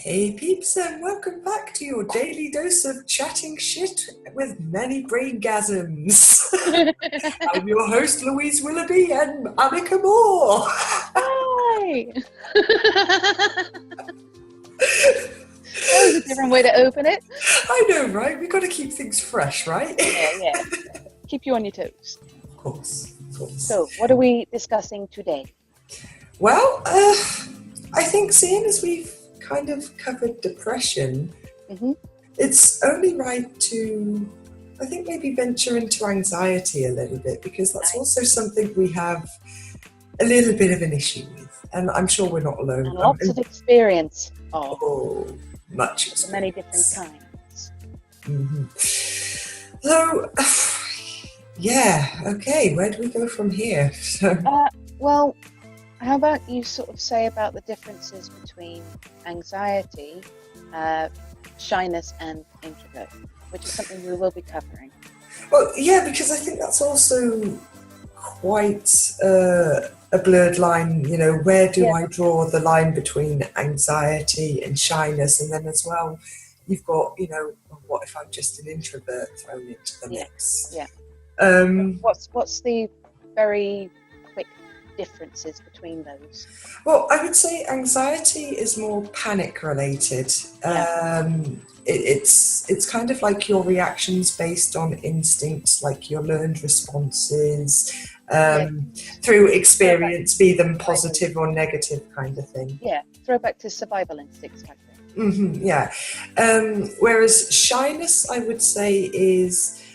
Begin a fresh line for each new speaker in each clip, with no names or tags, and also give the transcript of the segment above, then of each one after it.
Hey peeps, and welcome back to your daily dose of chatting shit with many braingasms. I'm your host Louise Willoughby and Annika Moore.
Hi! That was a different way to open it.
I know, right? We've got to keep things fresh, right?
Yeah. Keep you on your toes.
Of course.
So, what are we discussing today?
Well, I think seeing as we've kind of covered depression, it's only right to, I think, maybe venture into anxiety a little bit, because that's also something we have a little bit of an issue with, and I'm sure we're not alone.
And lots of experience of.
Oh, much experience.
Many different kinds.
So, yeah, okay, where do we go from here?
Well, how about you sort of say about the differences between anxiety, shyness and introvert, which is something we will be covering.
Well, yeah, because I think that's also quite a blurred line, you know, where do I draw the line between anxiety and shyness? And then as well, you've got, you know, what if I'm just an introvert thrown into the mix?
Yeah. What's the very quick differences between those?
Well, I would say anxiety is more panic related. It's kind of like your reactions based on instincts, like your learned responses through experience, be them positive or negative kind of thing.
Yeah, throwback to survival instincts type thing.
Whereas shyness, I would say, is,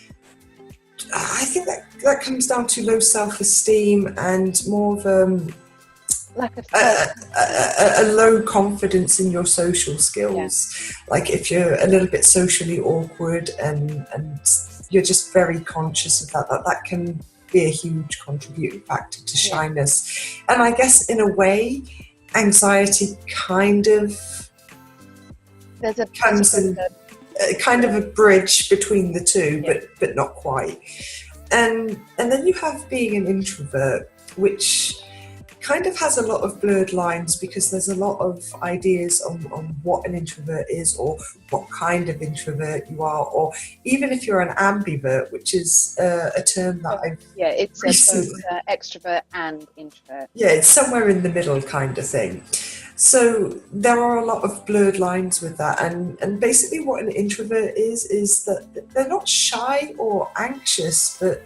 I think that comes down to low self-esteem and more of
lack of
a low confidence in your social skills. Like if you're a little bit socially awkward and you're just very conscious of that can be a huge contributing factor to shyness. And I guess in a way, anxiety kind of comes in kind of a bridge between the two, but not quite. And then you have being an introvert, which kind of has a lot of blurred lines, because there's a lot of ideas on what an introvert is, or what kind of introvert you are, or even if you're an ambivert, which is a term that
it's both extrovert and introvert.
Yeah, it's somewhere in the middle kind of thing. So there are a lot of blurred lines with that, and basically what an introvert is that they're not shy or anxious, but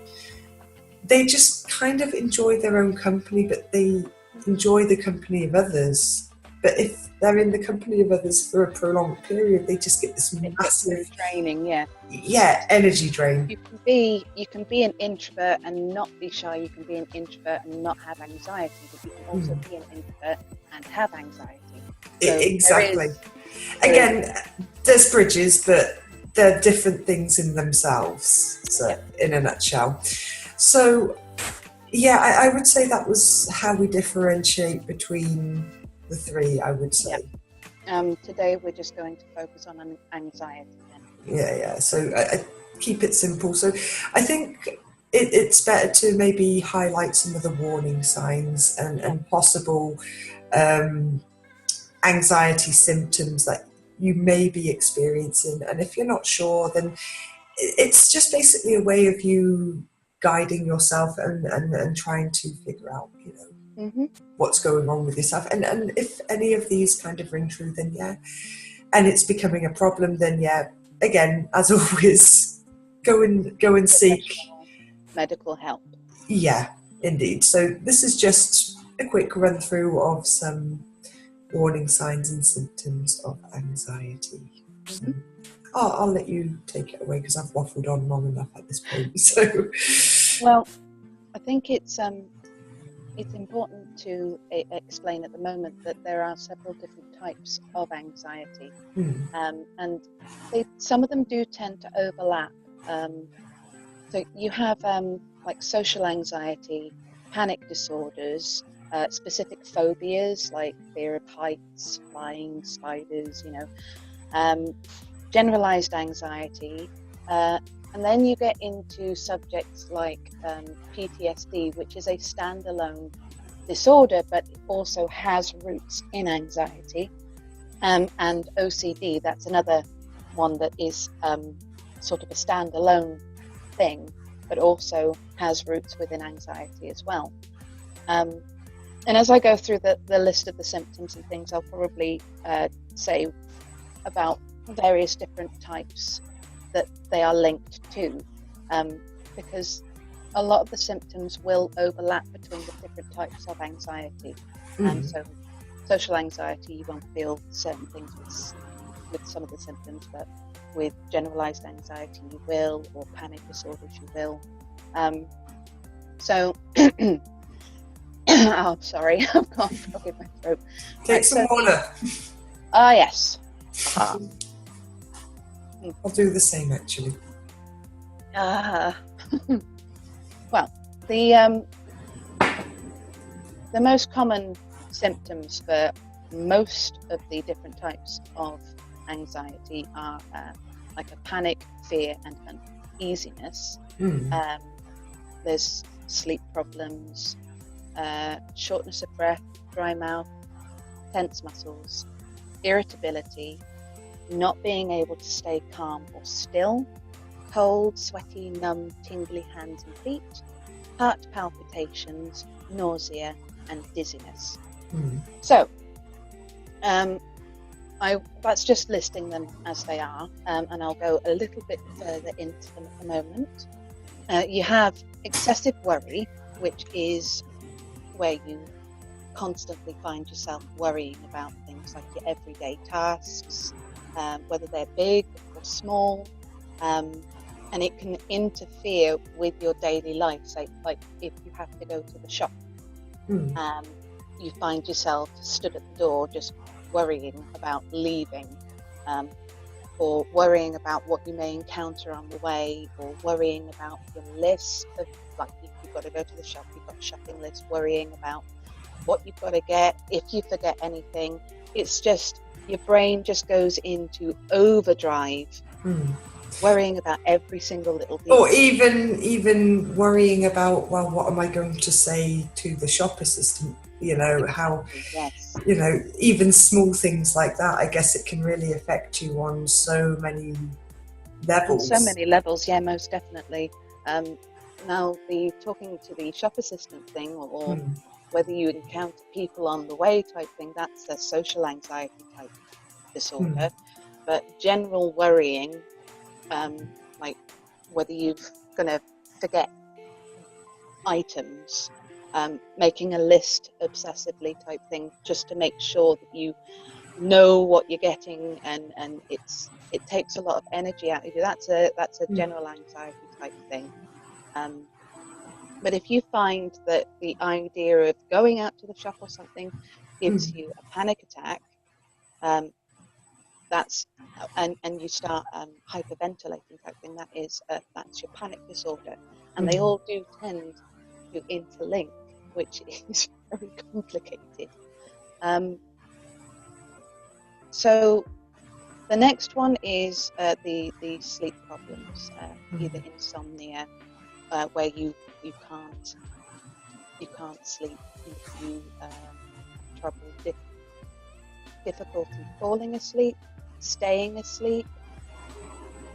they just kind of enjoy their own company, but they enjoy the company of others. But if they're in the company of others for a prolonged period, they just get this massive
draining,
energy drain.
You can be an introvert and not be shy. You can be an introvert and not have anxiety, but you can also be an introvert and have anxiety. So
exactly. Again, there's bridges, but they're different things in themselves. So, in a nutshell. So, I would say that was how we differentiate between the three, I would say.
Today we're just going to focus on anxiety.
So I keep it simple. So I think it's better to maybe highlight some of the warning signs and possible anxiety symptoms that you may be experiencing. And if you're not sure, then it's just basically a way of you guiding yourself and trying to figure out, you know, what's going on with yourself. And if any of these kind of ring true, then and it's becoming a problem, then again, as always, go and seek
medical help.
Yeah, indeed. So this is just a quick run through of some warning signs and symptoms of anxiety. So I'll let you take it away, because I've waffled on long enough at this point. So,
well, I think it's important to explain at the moment that there are several different types of anxiety, and some of them do tend to overlap. So you have like social anxiety, panic disorders, specific phobias like fear of heights, flying, spiders, generalized anxiety, and then you get into subjects like PTSD, which is a standalone disorder but also has roots in anxiety. And OCD, that's another one that is sort of a standalone thing, but also has roots within anxiety as well. And as I go through the list of the symptoms and things, I'll probably say about various different types that they are linked to, because a lot of the symptoms will overlap between the different types of anxiety. So social anxiety, you won't feel certain things with some of the symptoms, but with generalized anxiety you will, or panic disorders you will. Oh, sorry, I've got a frog in my throat.
Take some water.
Yes.
I'll do the same, actually.
Well, the most common symptoms for most of the different types of anxiety are like a panic, fear, and uneasiness. There's sleep problems, shortness of breath, dry mouth, tense muscles, irritability, not being able to stay calm or still, cold, sweaty, numb, tingly hands and feet, heart palpitations, nausea, and dizziness. So, that's just listing them as they are, and I'll go a little bit further into them at the moment. You have excessive worry, which is where you constantly find yourself worrying about things like your everyday tasks, whether they're big or small, and it can interfere with your daily life. Say, like if you have to go to the shop, you find yourself stood at the door just worrying about leaving, or worrying about what you may encounter on the way, or worrying about your list of, like, you've got to go to the shop, you've got a shopping list, worrying about what you've got to get, if you forget anything. It's just, your brain just goes into overdrive, worrying about every single little detail.
Or even worrying about, well, what am I going to say to the shop assistant? You know, how, you know, even small things like that, I guess it can really affect you on so many levels.
On so many levels, yeah, most definitely. Now, the talking to the shop assistant thing, or whether you encounter people on the way type thing, that's a social anxiety type disorder. But general worrying, like whether you're going to forget items, making a list obsessively type thing, just to make sure that you know what you're getting, and it takes a lot of energy out of you. That's a general anxiety type thing. But if you find that the idea of going out to the shop or something gives you a panic attack, that's and you start hyperventilating type thing, that's your panic disorder, and they all do tend to interlink, which is very complicated. So the next one is the sleep problems, either insomnia, where you can't sleep, you trouble, difficulty falling asleep, staying asleep,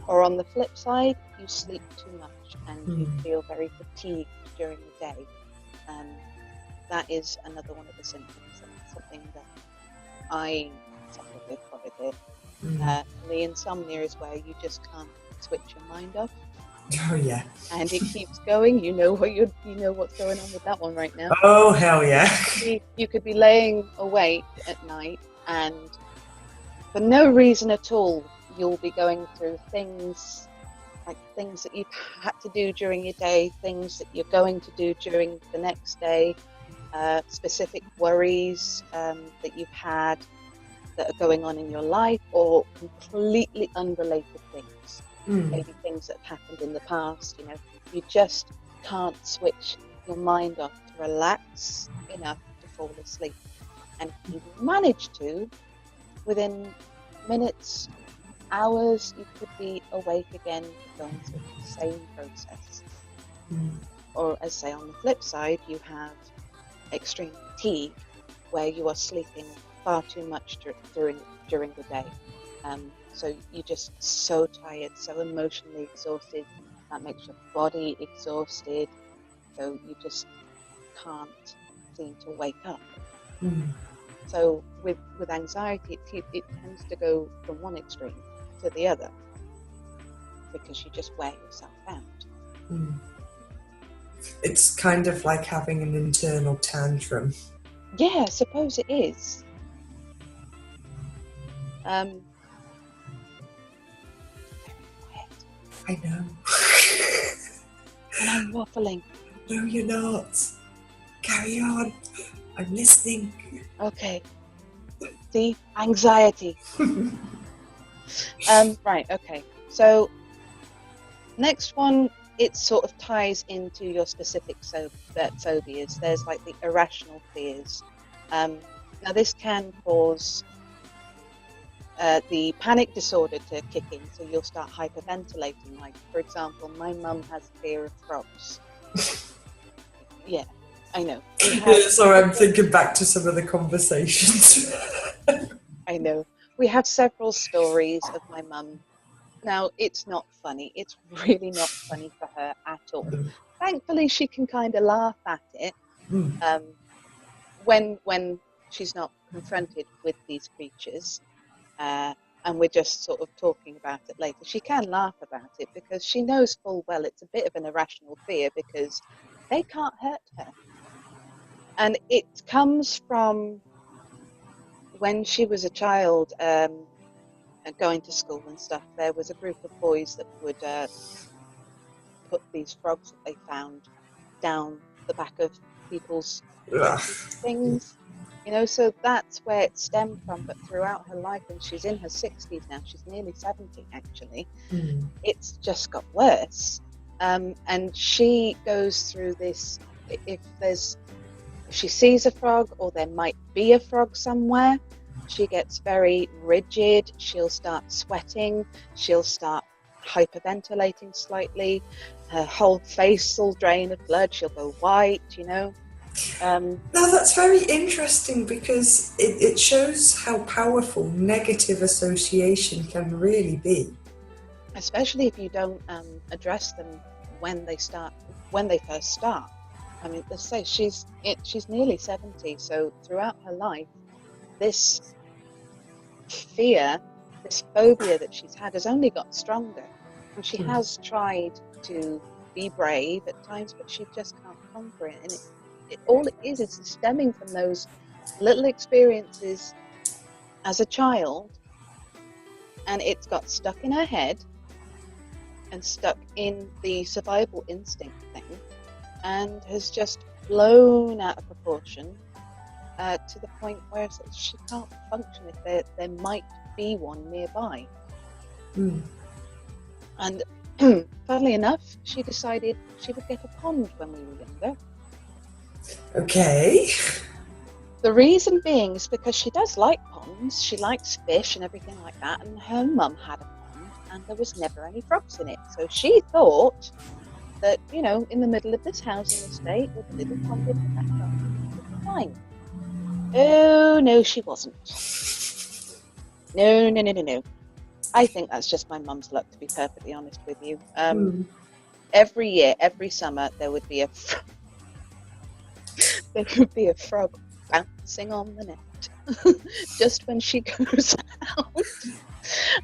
or on the flip side, you sleep too much and you feel very fatigued during the day. That is another one of the symptoms, and something that I suffer with quite a bit. The insomnia is where you just can't switch your mind off.
Oh yeah.
And it keeps going. You know what's going on with that one right now.
Oh hell yeah.
You could be laying awake at night, and for no reason at all, you'll be going through things that you've had to do during your day, things that you're going to do during the next day, specific worries that you've had that are going on in your life, or completely unrelated things. Maybe things that have happened in the past. You know, you just can't switch your mind off to relax enough to fall asleep. And if you manage to, within minutes, hours, you could be awake again, going through the same process. Or, as say, on the flip side, you have extreme fatigue, where you are sleeping far too much during the day. So you're just so tired, so emotionally exhausted. That makes your body exhausted. So you just can't seem to wake up. So with anxiety, it tends to go from one extreme to the other because you just wear yourself out.
It's kind of like having an internal tantrum.
Yeah, I suppose it is.
I know.
And I'm waffling.
No, you're not. Carry on. I'm listening.
Okay. See, anxiety. Right, okay. So next one, it sort of ties into your specific phobias. There's like the irrational fears. Now this can cause the panic disorder to kick in, so you'll start hyperventilating. Like, for example, my mum has fear of frogs. Yeah, I know.
Sorry, I'm thinking back to some of the conversations.
I know. We have several stories of my mum. Now, it's not funny. It's really not funny for her at all. Thankfully, she can kind of laugh at it when she's not confronted with these creatures. And we're just sort of talking about it later. She can laugh about it because she knows full well it's a bit of an irrational fear because they can't hurt her. And it comes from when she was a child, going to school and stuff. There was a group of boys that would put these frogs that they found down the back of people's things. You know, so that's where it stemmed from. But throughout her life, and she's in her 60s now, she's nearly 70 actually, it's just got worse. And she goes through this, if she sees a frog or there might be a frog somewhere, she gets very rigid, she'll start sweating, she'll start hyperventilating slightly, her whole face will drain of blood, she'll go white, you know.
Now that's very interesting because it shows how powerful negative association can really be.
Especially if you don't address them when they first start. I mean, let's say she's nearly 70, so throughout her life, this fear, this phobia that she's had has only got stronger. And she has tried to be brave at times, but she just can't conquer it. And all it is stemming from those little experiences as a child, and it's got stuck in her head and stuck in the survival instinct thing, and has just blown out of proportion to the point where she can't function if there might be one nearby. And funnily enough, she decided she would get a pond when we were younger.
Okay.
The reason being is because she does like ponds, she likes fish and everything like that, and her mum had a pond and there was never any frogs in it. So she thought that, you know, in the middle of this housing estate with a little pond in the background, it would be fine. Oh, no, she wasn't. No. I think that's just my mum's luck, to be perfectly honest with you. Every year, every summer, there would be a frog bouncing on the net just when she goes out.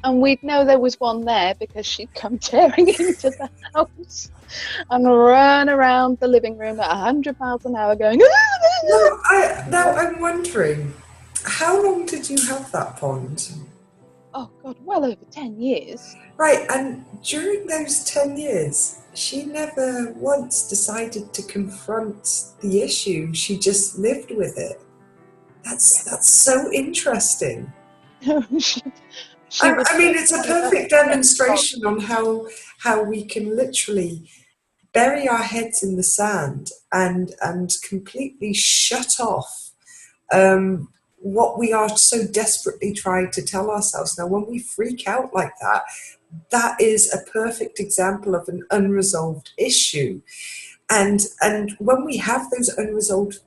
And we'd know there was one there because she'd come tearing into the house and run around the living room at 100 miles an hour going,
Now I'm wondering, how long did you have that pond?
Oh God, well over 10 years.
Right, and during those 10 years, she never once decided to confront the issue. She just lived with it. That's so interesting. I mean, it's a perfect demonstration on how we can literally bury our heads in the sand and completely shut off what we are so desperately trying to tell ourselves. Now, when we freak out like that, that is a perfect example of an unresolved issue. And when we have those unresolved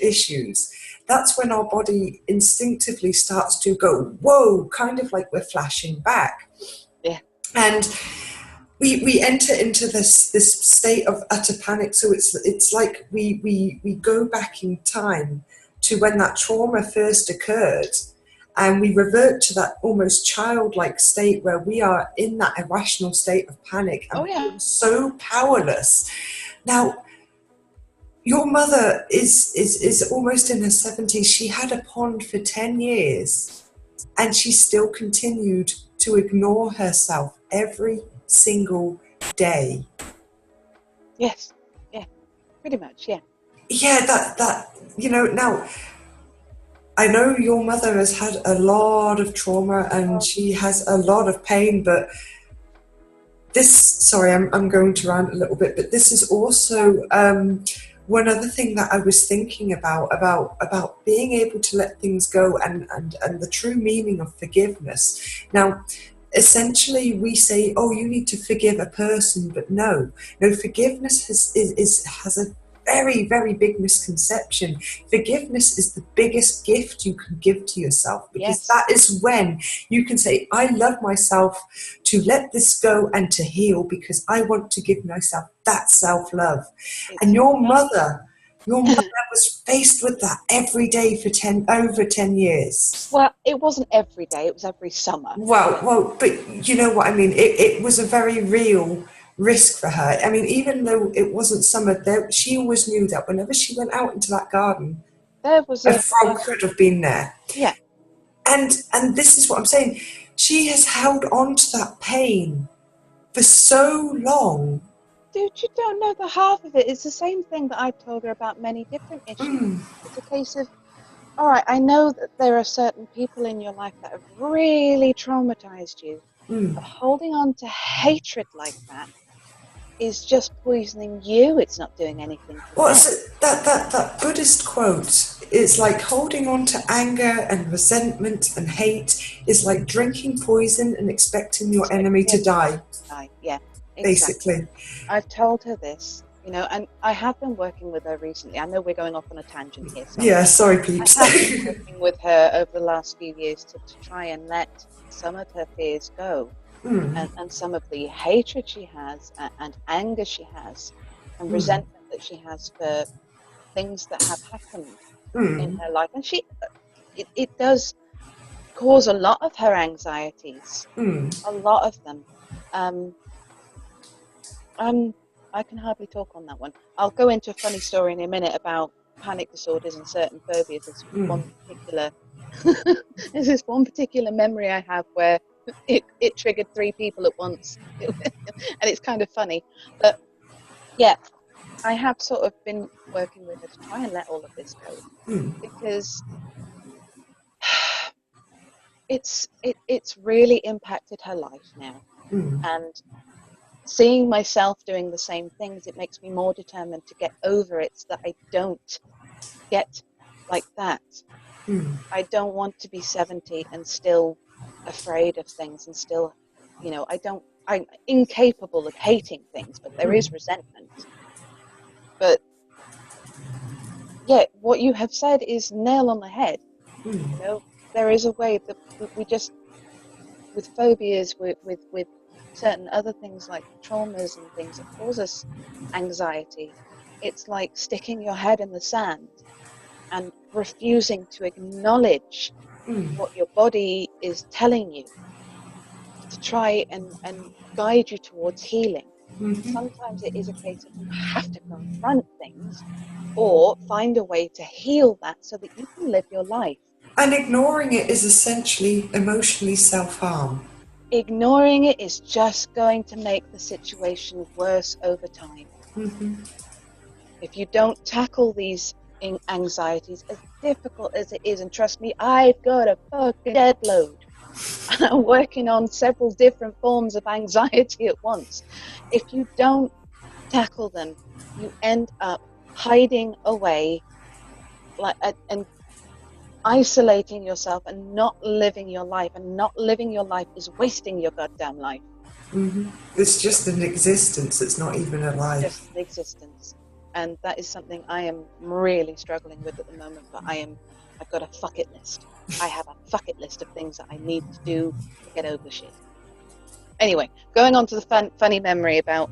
issues, that's when our body instinctively starts to go, whoa, kind of like we're flashing back.
Yeah.
And we enter into this state of utter panic. So it's like we go back in time to when that trauma first occurred, and we revert to that almost childlike state where we are in that irrational state of panic and so powerless. Now, your mother is almost in her 70s. She had a pond for 10 years and she still continued to ignore herself every single day.
Yes. Yeah. Pretty much. Yeah.
Yeah, that now I know your mother has had a lot of trauma and she has a lot of pain, but sorry, I'm going to rant a little bit, but this is also one other thing that I was thinking about being able to let things go and the true meaning of forgiveness. Now, essentially we say, oh, you need to forgive a person, but no, forgiveness has a very, very big misconception. Forgiveness is the biggest gift you can give to yourself, because that is when you can say, I love myself to let this go and to heal, because I want to give myself that self-love. And your mother was faced with that every day for over 10 years.
Well, it wasn't every day, it was every summer.
Well, but you know what I mean? It was a very real risk for her. I mean, even though it wasn't summer, she always knew that whenever she went out into that garden,
there was
a frog could have been there.
Yeah.
And this is what I'm saying. She has held on to that pain for so long.
Dude, you don't know the half of it. It's the same thing that I've told her about many different issues. It's a case of, all right, I know that there are certain people in your life that have really traumatized you, but holding on to hatred like that is just poisoning you. It's not doing anything for them.
So that Buddhist quote is like holding on to anger and resentment and hate is like drinking poison and expecting your enemy to die.
Yeah, exactly.
Basically.
I've told her this, and I have been working with her recently. I know we're going off on a tangent here.
Sorry, peeps.
I have been working with her over the last few years to try and let some of her fears go. And some of the hatred she has and anger she has and resentment that she has for things that have happened in her life. And it does cause a lot of her anxieties, a lot of them. I can hardly talk on that one. I'll go into a funny story in a minute about panic disorders and certain phobias. There's this one particular memory I have where it triggered 3 people at once, and it's kind of funny. But yeah, I have sort of been working with her to try and let all of this go, because it's really impacted her life now, and seeing myself doing the same things, it makes me more determined to get over it, so that I don't get like that. I don't want to be 70 and still afraid of things, and still, I'm incapable of hating things, but there is resentment. But yeah, what you have said is nail on the head. There is a way that we just, with phobias, with certain other things like traumas and things that cause us anxiety, it's like sticking your head in the sand and refusing to acknowledge what your body is telling you to try and guide you towards healing. Sometimes it is a case of you have to confront things or find a way to heal that so that you can live your life.
And ignoring it is essentially emotionally self-harm.
Ignoring it is just going to make the situation worse over time. If you don't tackle these anxieties, as difficult as it is, and trust me, I've got a fucking dead load. I'm working on several different forms of anxiety at once. If you don't tackle them, you end up hiding away, and isolating yourself and not living your life. And not living your life is wasting your goddamn life.
It's just an existence. It's not even a life.
Just an existence. And that is something I am really struggling with at the moment, but I've got a fuck it list. I have a fuck it list of things that I need to do to get over shit. Anyway, going on to the funny memory about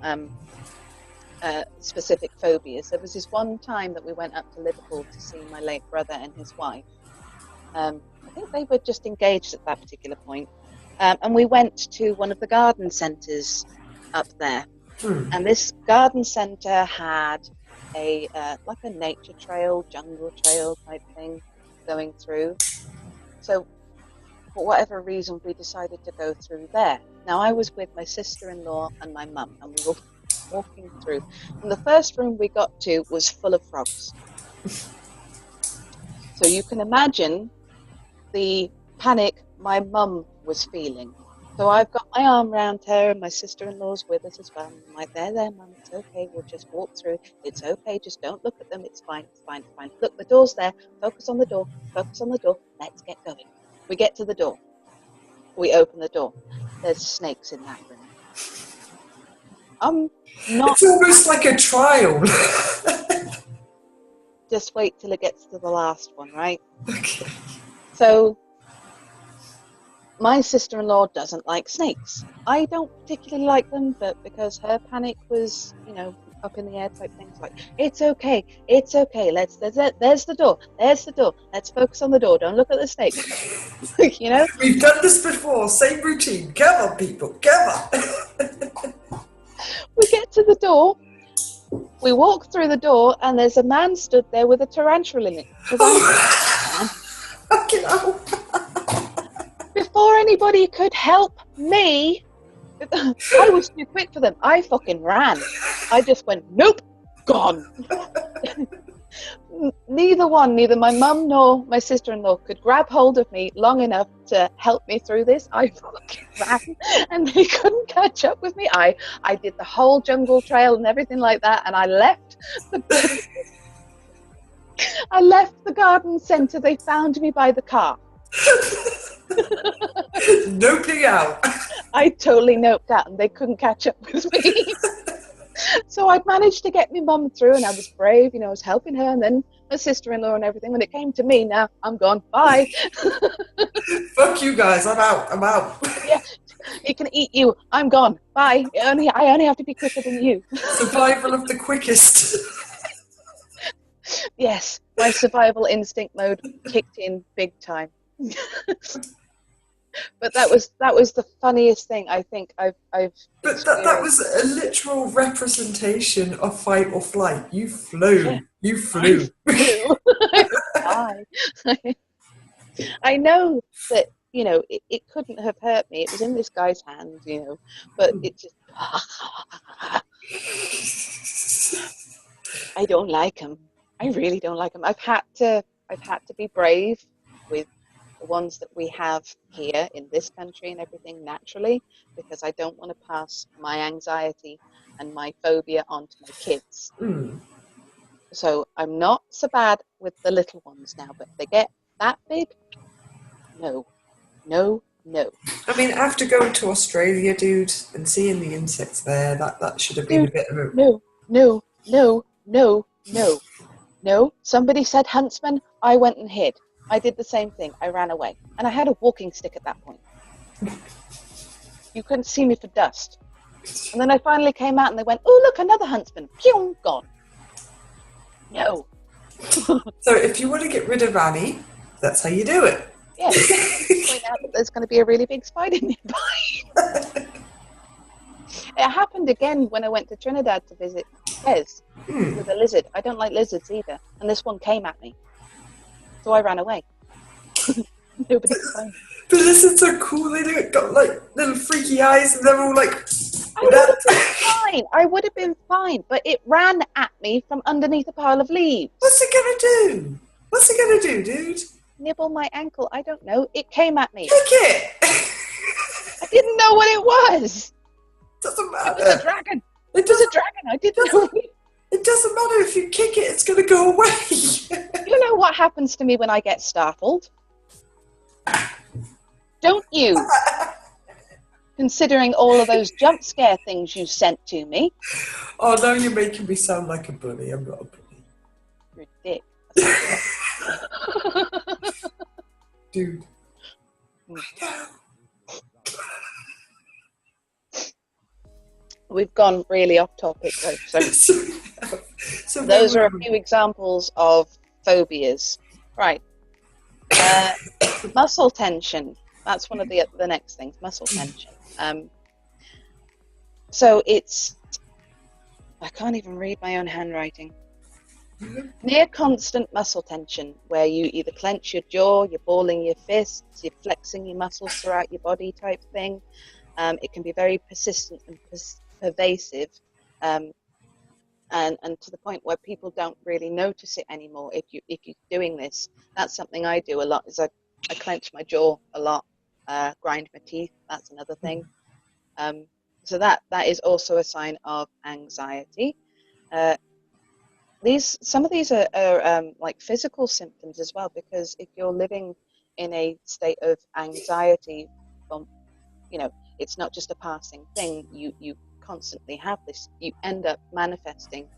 specific phobias. There was this one time that we went up to Liverpool to see my late brother and his wife. I think they were just engaged at that particular point. And we went to one of the garden centres up there. And this garden centre had a like a nature trail, jungle trail type thing going through. So for whatever reason, we decided to go through there. Now, I was with my sister-in-law and my mum, and we were walking through. And the first room we got to was full of frogs. So you can imagine the panic my mum was feeling. So I've got my arm around her, and my sister-in-law's with us as well. I'm like, there, Mum, it's okay, we'll just walk through. It's okay, just don't look at them, it's fine, it's fine, it's fine. Look, the door's there, focus on the door, let's get going. We get to the door. We open the door. There's snakes in that room. I'm not...
It's almost like a trial.
Just wait till it gets to the last one, right?
Okay.
So, my sister-in-law doesn't like snakes. I don't particularly like them, but because her panic was, you know, up in the air type things, like, it's okay, there's the door, let's focus on the door, don't look at the snake. You know?
We've done this before, same routine, come on people, come on.
We get to the door, we walk through the door, and there's a man stood there with a tarantula in it.
Fucking hell.
Before anybody could help me, I was too quick for them. I fucking ran. I just went, nope, gone. Neither my mum nor my sister-in-law could grab hold of me long enough to help me through this. I fucking ran, and they couldn't catch up with me. I did the whole jungle trail and everything like that, and I left the garden centre. They found me by the car.
Noping out.
I totally noped out, and they couldn't catch up with me. So I'd managed to get my mum through, and I was brave, you know, I was helping her, and then my sister-in-law and everything. When it came to me, now I'm gone. Bye.
Fuck you guys, I'm out.
Yeah, it can eat you. I'm gone. Bye. I only have to be quicker than you.
Survival of the quickest.
Yes, my survival instinct mode kicked in big time. But that was the funniest thing I think I've
But that was a literal representation of fight or flight. You flew. Yeah. You flew.
I know that, you know, it couldn't have hurt me. It was in this guy's hand, you know, but it just... I don't like him. I really don't like him. I've had to be brave with the ones that we have here in this country and everything naturally, because I don't want to pass my anxiety and my phobia on to my kids. So I'm not so bad with the little ones now, but if they get that big, no.
I mean, after going to Australia, dude, and seeing the insects there, that should have been a bit of a...
No. Somebody said huntsman, I went and hid. I did the same thing. I ran away. And I had a walking stick at that point. You couldn't see me for dust. And then I finally came out and they went, oh, look, another huntsman. Pew, gone. No.
So if you want to get rid of Annie, that's how you do it.
Yeah. Point out that there's going to be a really big spider nearby. It happened again when I went to Trinidad to visit Pez with a lizard. I don't like lizards either. And this one came at me. So I ran away. Nobody could find me.
The lizards are cool. They got like little freaky eyes, and they're all like...
I would have been fine, but it ran at me from underneath a pile of leaves.
What's it gonna do, dude?
Nibble my ankle. I don't know. It came at me.
Kick it!
I didn't know what it was.
Doesn't matter.
It was a dragon. It was a dragon. I didn't know.
It doesn't matter. If you kick it, it's going to go away.
You know what happens to me when I get startled? Don't you? considering all of those jump scare things you sent to me.
Oh, now you're making me sound like a bully. I'm not a bully.
Ridiculous.
Dude.
We've gone really off topic though. So
there
those are a few examples of phobias. Right. Muscle tension. That's one of the next things, muscle tension. So it's, I can't even read my own handwriting. Near constant muscle tension, where you either clench your jaw, you're balling your fists, you're flexing your muscles throughout your body type thing. It can be very persistent and pervasive, and to the point where people don't really notice it anymore if you're doing this. That's something I do a lot, is I clench my jaw a lot, grind my teeth. That's another thing. So that is also a sign of anxiety. Some of these are like physical symptoms as well, because if you're living in a state of anxiety, you know, it's not just a passing thing. You constantly have this. You end up manifesting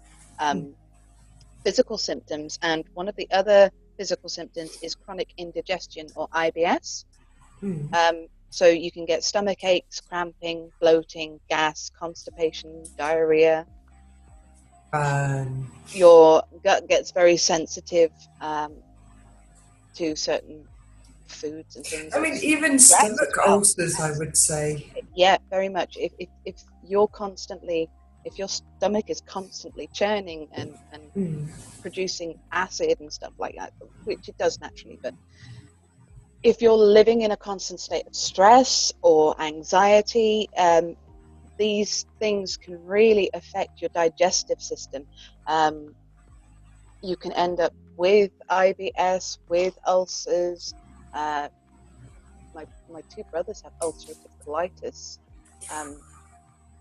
physical symptoms, and one of the other physical symptoms is chronic indigestion, or IBS. So you can get stomach aches, cramping, bloating, gas, constipation, diarrhea. Your gut gets very sensitive to certain foods and things.
I mean, even stomach ulcers, I would say.
Yeah, very much. If you're constantly, if your stomach is constantly churning and producing acid and stuff like that, which it does naturally, but if you're living in a constant state of stress or anxiety, these things can really affect your digestive system. You can end up with IBS, with ulcers. My two brothers have ulcerative colitis.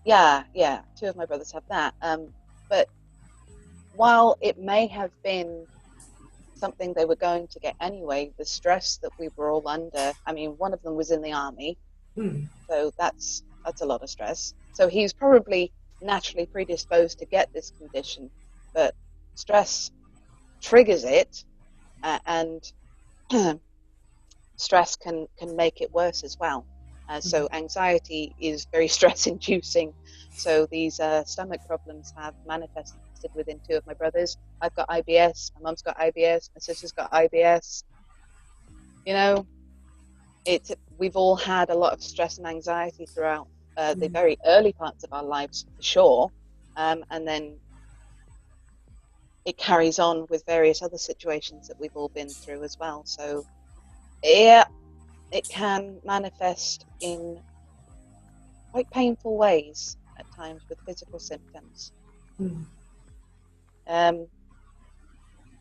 Yeah, two of my brothers have that. But while it may have been something they were going to get anyway, the stress that we were all under, I mean, one of them was in the army, so that's a lot of stress. So he's probably naturally predisposed to get this condition, but stress triggers it, and stress can make it worse as well. So anxiety is very stress inducing. So these stomach problems have manifested within two of my brothers. I've got IBS, my mum's got IBS, my sister's got IBS. You know, we've all had a lot of stress and anxiety throughout the very early parts of our lives, for sure. And then it carries on with various other situations that we've all been through as well. So yeah, it can manifest in quite painful ways at times with physical symptoms.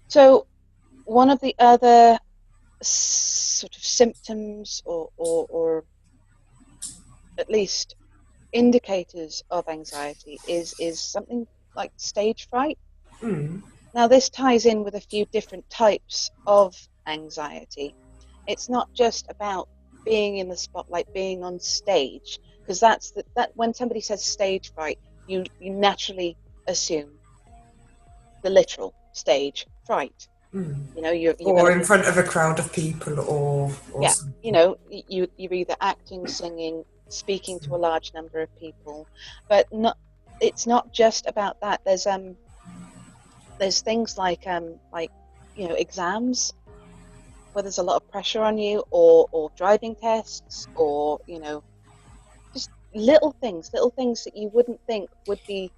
So one of the other sort of symptoms or at least indicators of anxiety is something like stage fright. Now this ties in with a few different types of anxiety. It's not just about being in the spotlight, being on stage, because that when somebody says stage fright, you naturally assume the literal stage fright. You know, you're
or in front of a crowd of people, or
yeah,
something.
you know, you're either acting, singing, speaking to a large number of people, but it's not just about that. There's things like you know, exams, where there's a lot of pressure on you, or driving tests, or, you know, just little things that you wouldn't think would be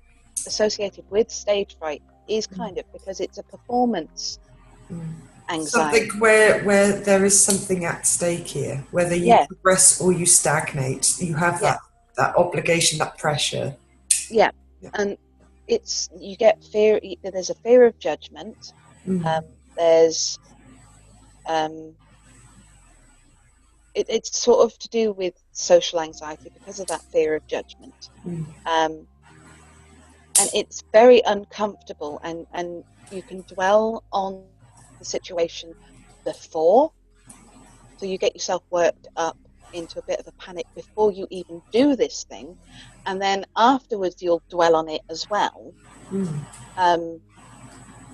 associated with stage fright is kind of because it's a performance anxiety.
Something where there is something at stake here, whether you progress or you stagnate, you have that obligation, that pressure.
Yeah. And you get fear. There's a fear of judgment. There's it's sort of to do with social anxiety because of that fear of judgment. And it's very uncomfortable, and you can dwell on the situation before, so you get yourself worked up into a bit of a panic before you even do this thing, and then afterwards you'll dwell on it as well,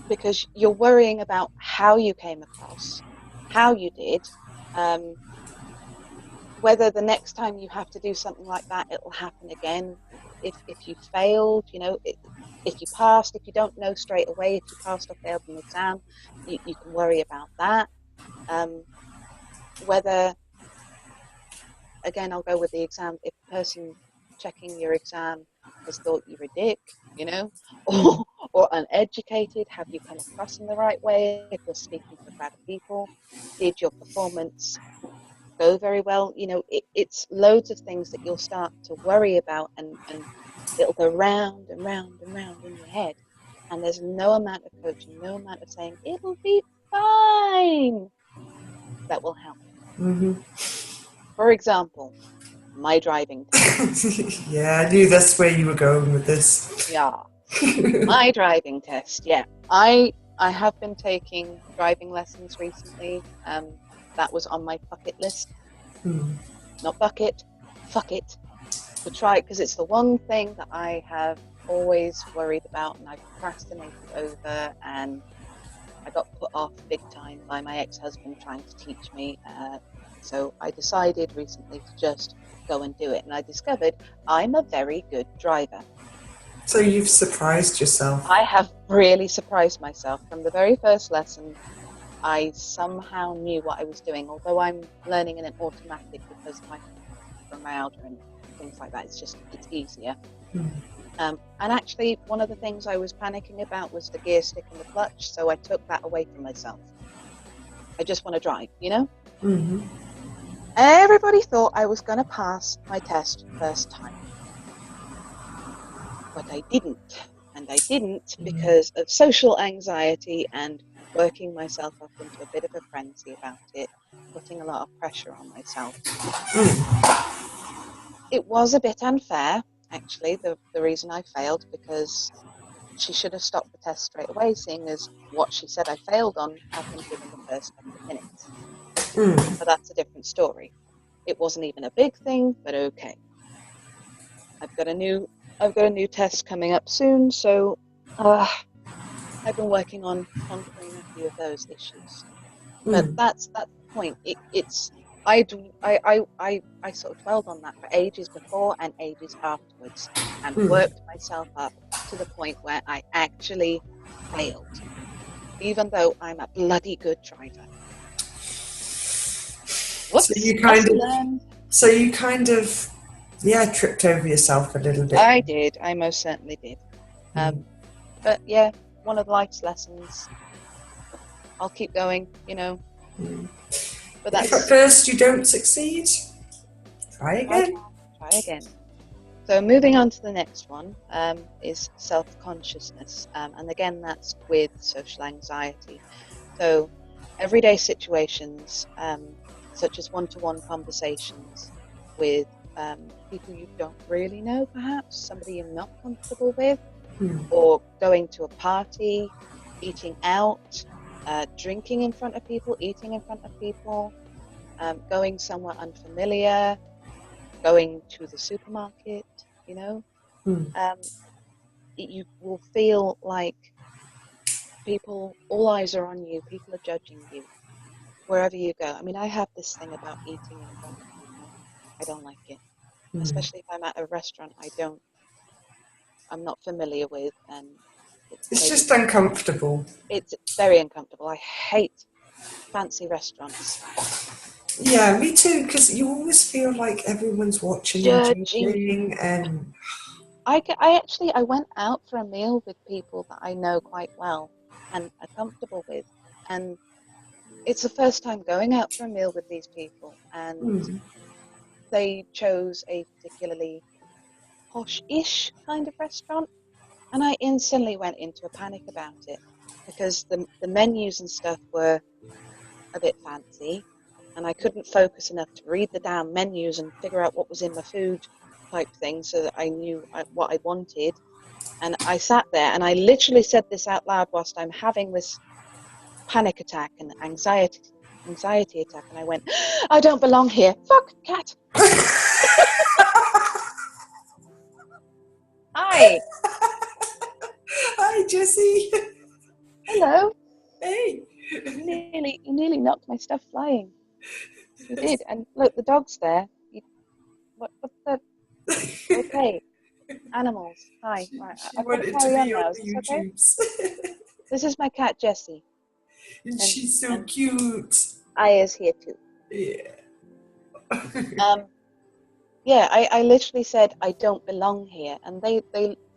because you're worrying about how you came across, how you did, whether the next time you have to do something like that, it will happen again. If you failed, if you passed, if you don't know straight away, if you passed or failed an exam, you can worry about that. Whether, again, I'll go with the exam, if the person checking your exam has thought you were a dick, or uneducated, have you come across in the right way if you're speaking to a crowd of people? Did your performance go very well? It's loads of things that you'll start to worry about, and it'll go round and round and round in your head. And there's no amount of coaching, no amount of saying, it'll be fine, that will help. For example, my driving test.
Yeah, I knew that's where you were going with this.
Yeah, my driving test. Yeah, I have been taking driving lessons recently. That was on my bucket list. Not bucket, fuck it, to try, because it's the one thing that I have always worried about and I've procrastinated over, and I got put off big time by my ex-husband trying to teach me. So I decided recently to just go and do it, and I discovered I'm a very good driver.
So you've surprised yourself.
I have really surprised myself. From the very first lesson, I somehow knew what I was doing, although I'm learning in an automatic because my fibromyalgia and things like that, it's easier. And actually, one of the things I was panicking about was the gear stick and the clutch, so I took that away from myself. I just want to drive, Everybody thought I was going to pass my test first time. But I didn't. And I didn't because of social anxiety and working myself up into a bit of a frenzy about it, putting a lot of pressure on myself. It was a bit unfair, actually, the reason I failed, because she should have stopped the test straight away, seeing as what she said I failed on happened within the first couple of minutes. But that's a different story. It wasn't even a big thing, but okay. I've got a new test coming up soon, so I've been working on conquering a few of those issues. But that's the point. I sort of dwelled on that for ages before and ages afterwards, and worked myself up to the point where I actually failed, even though I'm a bloody good driver. Whoops,
so you kind of tripped over yourself a little bit.
I did. I most certainly did. But yeah, one of life's lessons. I'll keep going, But
if at first you don't succeed, try again.
Try again. So moving on to the next one is self-consciousness. And again, that's with social anxiety. So everyday situations, such as one-to-one conversations with people you don't really know, perhaps, somebody you're not comfortable with, or going to a party, eating out, drinking in front of people, eating in front of people, going somewhere unfamiliar, going to the supermarket, you will feel like all eyes are on you, people are judging you wherever you go. I mean, I have this thing about eating in front of people. I don't like it, especially if I'm at a restaurant I'm not familiar with, and
it's just uncomfortable.
It's very uncomfortable. I hate fancy restaurants.
Yeah, me too, because you always feel like everyone's watching and judging, and
I went out for a meal with people that I know quite well and are comfortable with, and it's the first time going out for a meal with these people, and they chose a particularly posh-ish kind of restaurant, and I instantly went into a panic about it because the menus and stuff were a bit fancy, and I couldn't focus enough to read the damn menus and figure out what was in my food type thing so that I knew what I wanted. And I sat there and I literally said this out loud whilst I'm having this panic attack and anxiety anxiety attack, and I went, I don't belong here. Fuck, cat. Hi.
Hi, Jessie.
Hello.
Hey.
You nearly knocked my stuff flying. You did. And look, the dog's there. What's the... Okay. Animals. Hi. Right.
She
I've got to
wanted to
carry on
be on
now. Is
the
this okay?
YouTubes.
This is my cat, Jessie.
And
And
she's so cute.
Aya's here too.
Yeah.
Um, yeah, I literally said, I don't belong here. And they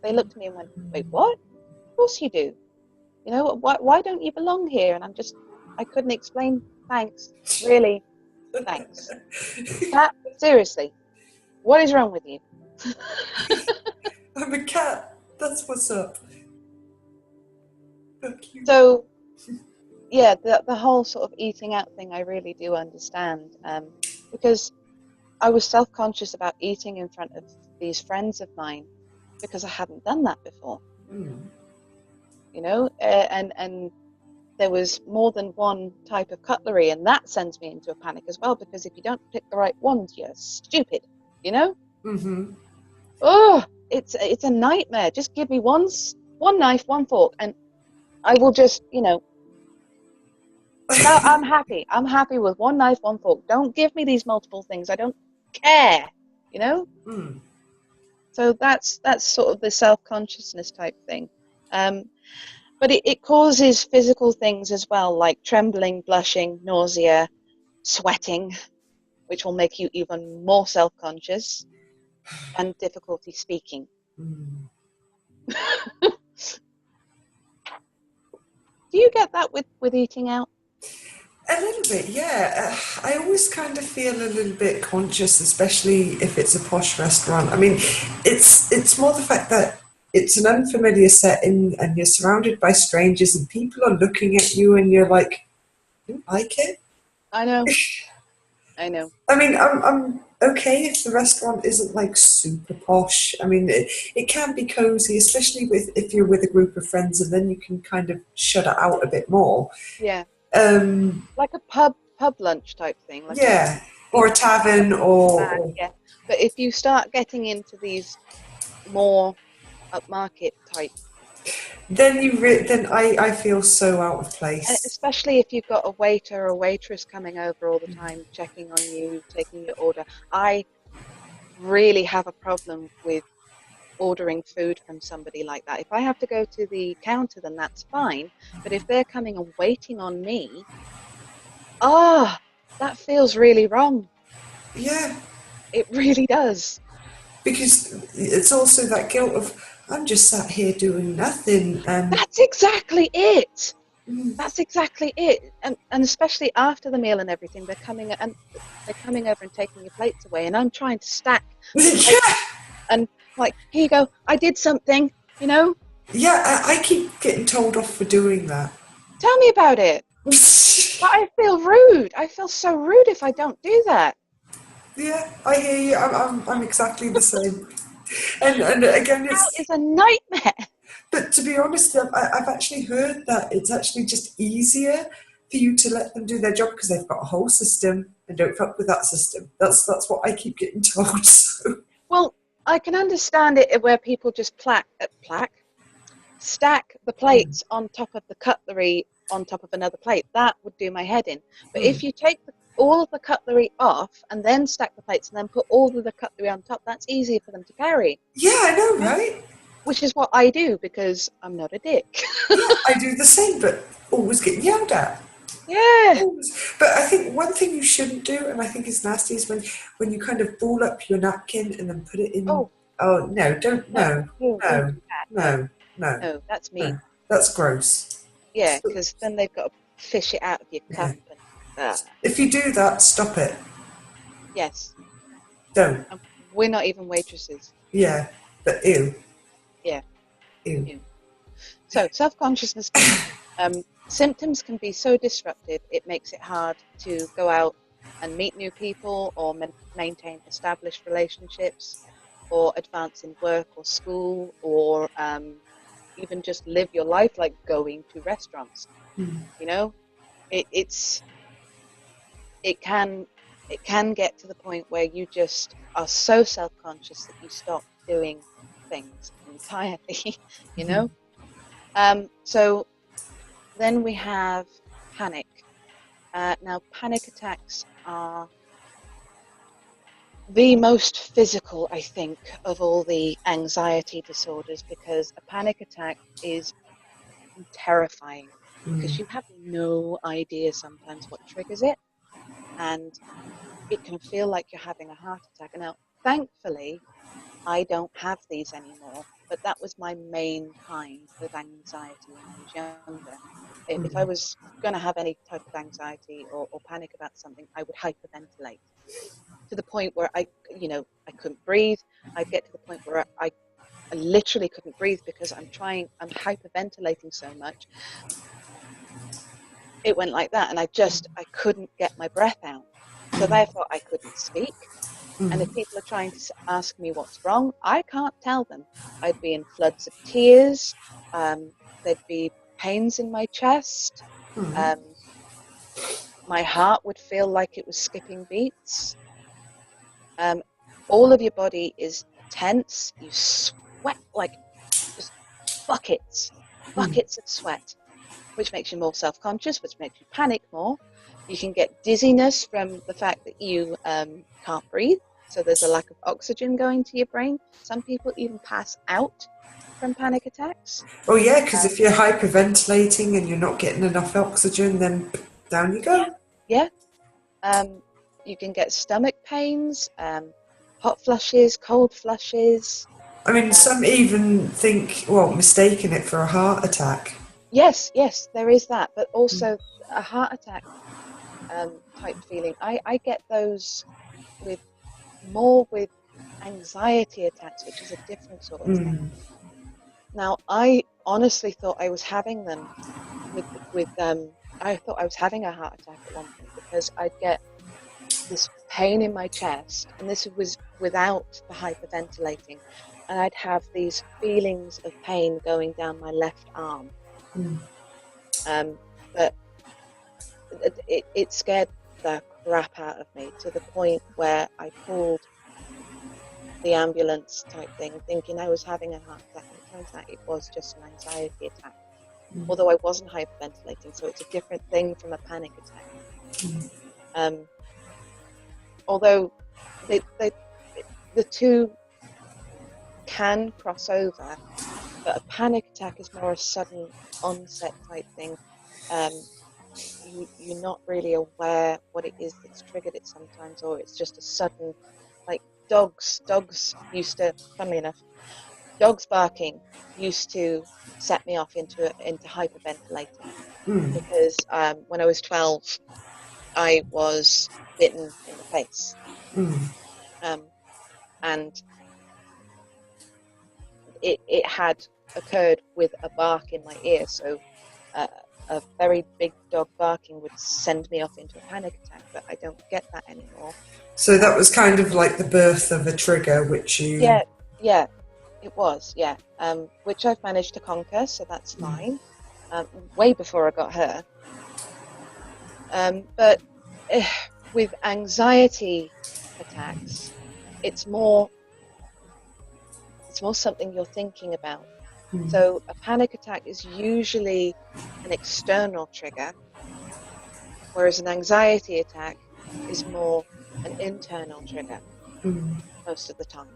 looked at me and went, wait, what? Of course you do. You know, why don't you belong here? And I couldn't explain. Thanks. Really, thanks. Cat, seriously, what is wrong with you?
I'm a cat. That's what's up. Fuck you.
So, yeah, the whole sort of eating out thing, I really do understand. Because I was self-conscious about eating in front of these friends of mine because I hadn't done that before. You know, and there was more than one type of cutlery, and that sends me into a panic as well, because if you don't pick the right ones, you're stupid, you know? Oh, it's a nightmare. Just give me one knife, one fork, and I will just, you know, now I'm happy. I'm happy with one knife, one fork. Don't give me these multiple things. I don't care, you know? So that's sort of the self-consciousness type thing. But it causes physical things as well, like trembling, blushing, nausea, sweating, which will make you even more self-conscious, and difficulty speaking. Do you get that with eating out?
A little bit, yeah. I always kind of feel a little bit conscious, especially if it's a posh restaurant. I mean, it's more the fact that it's an unfamiliar setting and you're surrounded by strangers and people are looking at you and you're like, you like it?
I know. I know.
I mean, I'm okay if the restaurant isn't like super posh. I mean, it can be cozy, especially if you're with a group of friends, and then you can kind of shut it out a bit more.
Yeah.
Um,
Like a pub lunch type thing, like a,
yeah,
you
or a
know,
tavern, or
yeah. But if you start getting into these more upmarket type,
then then I feel so out of
and
place.
especially if you've got a waiter or waitress coming over all the time, checking on you, taking your order, I really have a problem with ordering food from somebody like that. If I have to go to the counter, then that's fine. But if they're coming and waiting on me, that feels really wrong.
Yeah,
It really does.
because it's also that guilt of I'm just sat here doing nothing, and
That's exactly it. That's exactly it. And especially after the meal and everything, they're coming over and taking your plates away, and I'm trying to stack the plates
yeah,
and like, here you go, I did something, you know?
yeah. I keep getting told off for doing that.
Tell me about it. But I feel rude. I feel so rude if I don't do that.
Yeah, I hear you. I'm exactly the same. And again,
Out
it's
is a nightmare.
but to be honest, I've actually heard that it's actually just easier for you to let them do their job because they've got a whole system and don't fuck with that system. That's what I keep getting told. So.
Well, I can understand it where people just stack the plates on top of the cutlery on top of another plate. That would do my head in. But if you take all of the cutlery off and then stack the plates and then put all of the cutlery on top, that's easier for them to carry.
Yeah, I know, right?
Which is what I do because I'm not a dick.
Yeah, I do the same, but always get yelled at.
Yeah.
Always. But I think one thing you shouldn't do, and I think it's nasty, is when you kind of ball up your napkin and then put it in.
Oh,
Oh no! Don't
no,
no
don't
no
do that. No,
no no
no, that's
no.
mean.
That's gross.
Yeah,
So,
because then they've got to fish it out of your
yeah.
cup. And
If you do that, stop it.
yes,
Don't.
we're not even waitresses.
Yeah. But ew.
Yeah.
Ew.
Ew. So self-consciousness symptoms can be so disruptive, it makes it hard to go out and meet new people or maintain established relationships or advance in work or school or even just live your life, like going to restaurants. You know, it's it can get to the point where you just are so self-conscious that you stop doing things entirely, you know. So then we have panic. Now, panic attacks are the most physical, I think, of all the anxiety disorders, because a panic attack is terrifying because you have no idea sometimes what triggers it, and it can feel like you're having a heart attack. Now, thankfully, I don't have these anymore, but that was my main kind of anxiety when I was younger. If I was going to have any type of anxiety or panic about something, I would hyperventilate to the point where I couldn't breathe. I'd get to the point where I literally couldn't breathe because I'm hyperventilating so much. It went like that, and I couldn't get my breath out. So therefore, I couldn't speak. And if people are trying to ask me what's wrong, I can't tell them. I'd be in floods of tears. There'd be pains in my chest. My heart would feel like it was skipping beats. All of your body is tense. You sweat like just buckets of sweat, which makes you more self-conscious, which makes you panic more. You can get dizziness from the fact that you can't breathe. So there's a lack of oxygen going to your brain. Some people even pass out from panic attacks.
Oh yeah, because if you're hyperventilating and you're not getting enough oxygen, then down you go.
Yeah. You can get stomach pains, hot flushes, cold flushes.
I mean, some even think, well, mistaking it for a heart attack.
Yes, there is that, but also a heart attack type feeling. I get those with anxiety attacks, which is a different sort of thing. Now, I honestly thought I was having them I thought I was having a heart attack at one point because I'd get this pain in my chest, and this was without the hyperventilating, and I'd have these feelings of pain going down my left arm. But it scared the crap out of me to the point where I called the ambulance type thing, thinking I was having a heart attack, and it turns out it was just an anxiety attack. Although I wasn't hyperventilating, so it's a different thing from a panic attack. Although the two can cross over, but a panic attack is more a sudden onset type thing. You're not really aware what it is that's triggered it sometimes, or it's just a sudden, like dogs used to, funnily enough, dogs barking used to set me off into hyperventilating because when I was 12, I was bitten in the face, and it had occurred with a bark in my ear. So a very big dog barking would send me off into a panic attack, but I don't get that anymore.
So that was kind of like the birth of a trigger, which you...
Yeah, it was, yeah. Which I've managed to conquer, so that's fine. Way before I got her. But with anxiety attacks, it's more something you're thinking about. So a panic attack is usually an external trigger, whereas an anxiety attack is more an internal trigger most of the time.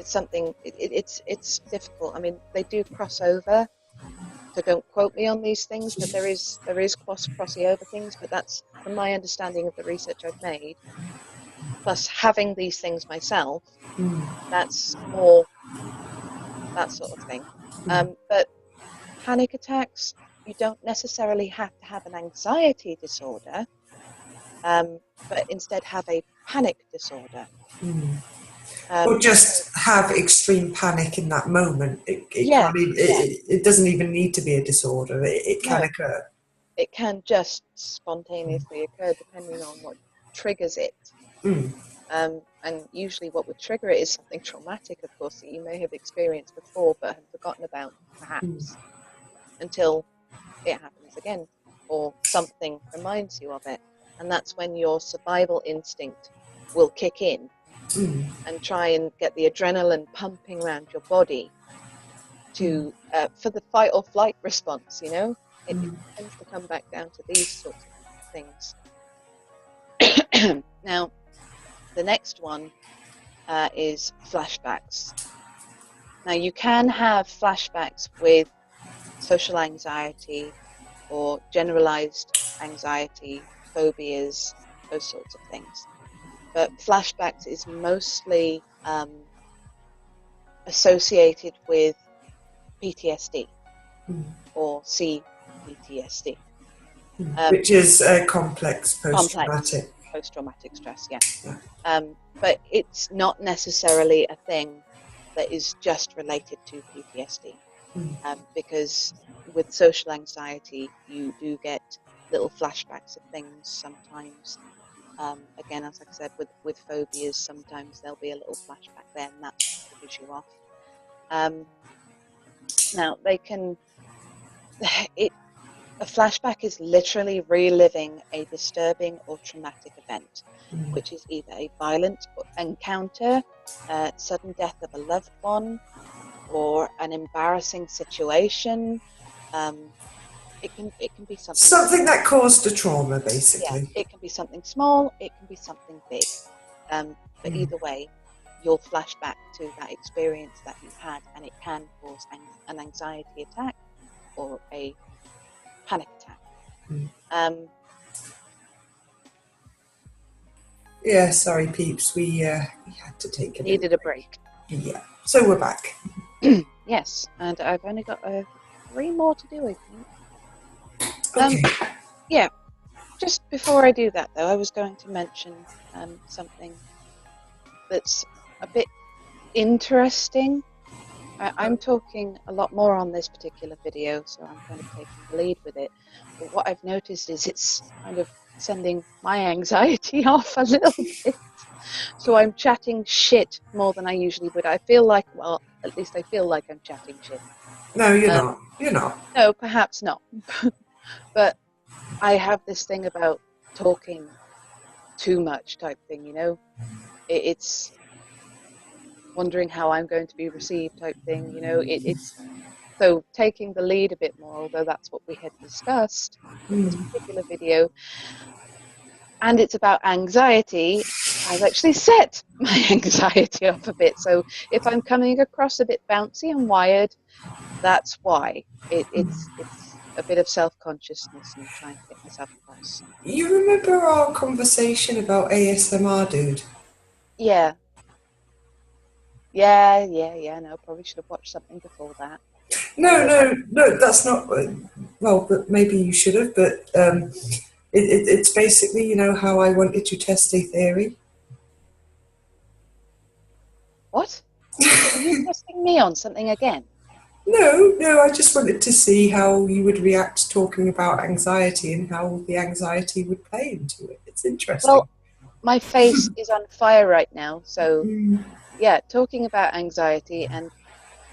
It's something, it's difficult. I mean, they do cross over, so don't quote me on these things, but there is crossing over things, but that's from my understanding of the research I've made, plus having these things myself, that's more that sort of thing. But panic attacks, you don't necessarily have to have an anxiety disorder, but instead have a panic disorder.
Or just have extreme panic in that moment. It doesn't even need to be a disorder. It can occur.
It can just spontaneously occur depending on what triggers it. And usually what would trigger it is something traumatic, of course, that you may have experienced before but have forgotten about, perhaps, until it happens again, or something reminds you of it. and that's when your survival instinct will kick in and try and get the adrenaline pumping around your body to for the fight or flight response. You know, it tends to come back down to these sorts of things. Now, the next one is flashbacks. Now, you can have flashbacks with social anxiety or generalized anxiety, phobias, those sorts of things. But flashbacks is mostly associated with PTSD or C-PTSD.
Which is complex post-traumatic.
Post-traumatic stress, yeah. But it's not necessarily a thing that is just related to PTSD. Because with social anxiety, you do get little flashbacks of things sometimes. Again, as I said, with phobias, sometimes there'll be a little flashback there, and that triggers you off. Now, a flashback is literally reliving a disturbing or traumatic event, which is either a violent encounter, sudden death of a loved one, or an embarrassing situation. It can be
something that caused a trauma, basically.
Yeah, it can be something small, it can be something big. But either way, you'll flash back to that experience that you had, and it can cause an anxiety attack or a panic attack.
Yeah, sorry, peeps. We had to take a
needed a break.
Yeah, so we're back.
Yes, and I've only got 3 more to do, I think.
Okay.
Yeah, just before I do that, though, I was going to mention something that's a bit interesting. I'm talking a lot more on this particular video, so I'm kind of taking the lead with it. But what I've noticed is it's kind of sending my anxiety off a little bit. So I'm chatting shit more than I usually would. I feel like, well, at least I feel like I'm chatting shit.
No, you're not. You're not.
No, perhaps not. But I have this thing about talking too much type thing, you know? It's wondering how I'm going to be received type thing, you know? It's so taking the lead a bit more, although that's what we had discussed in this particular video. And it's about anxiety. I've actually set my anxiety up a bit. So if I'm coming across a bit bouncy and wired, that's why. It's a bit of self-consciousness and trying to get myself across.
You remember our conversation about ASMR, dude?
Yeah. No, probably should have watched something before that.
No, that's not. Well, but maybe you should have. But it's basically, you know, how I wanted to test a theory.
What? Are you testing me on something again?
No, I just wanted to see how you would react talking about anxiety and how the anxiety would play into it. It's interesting.
Well, my face is on fire right now, so yeah, talking about anxiety and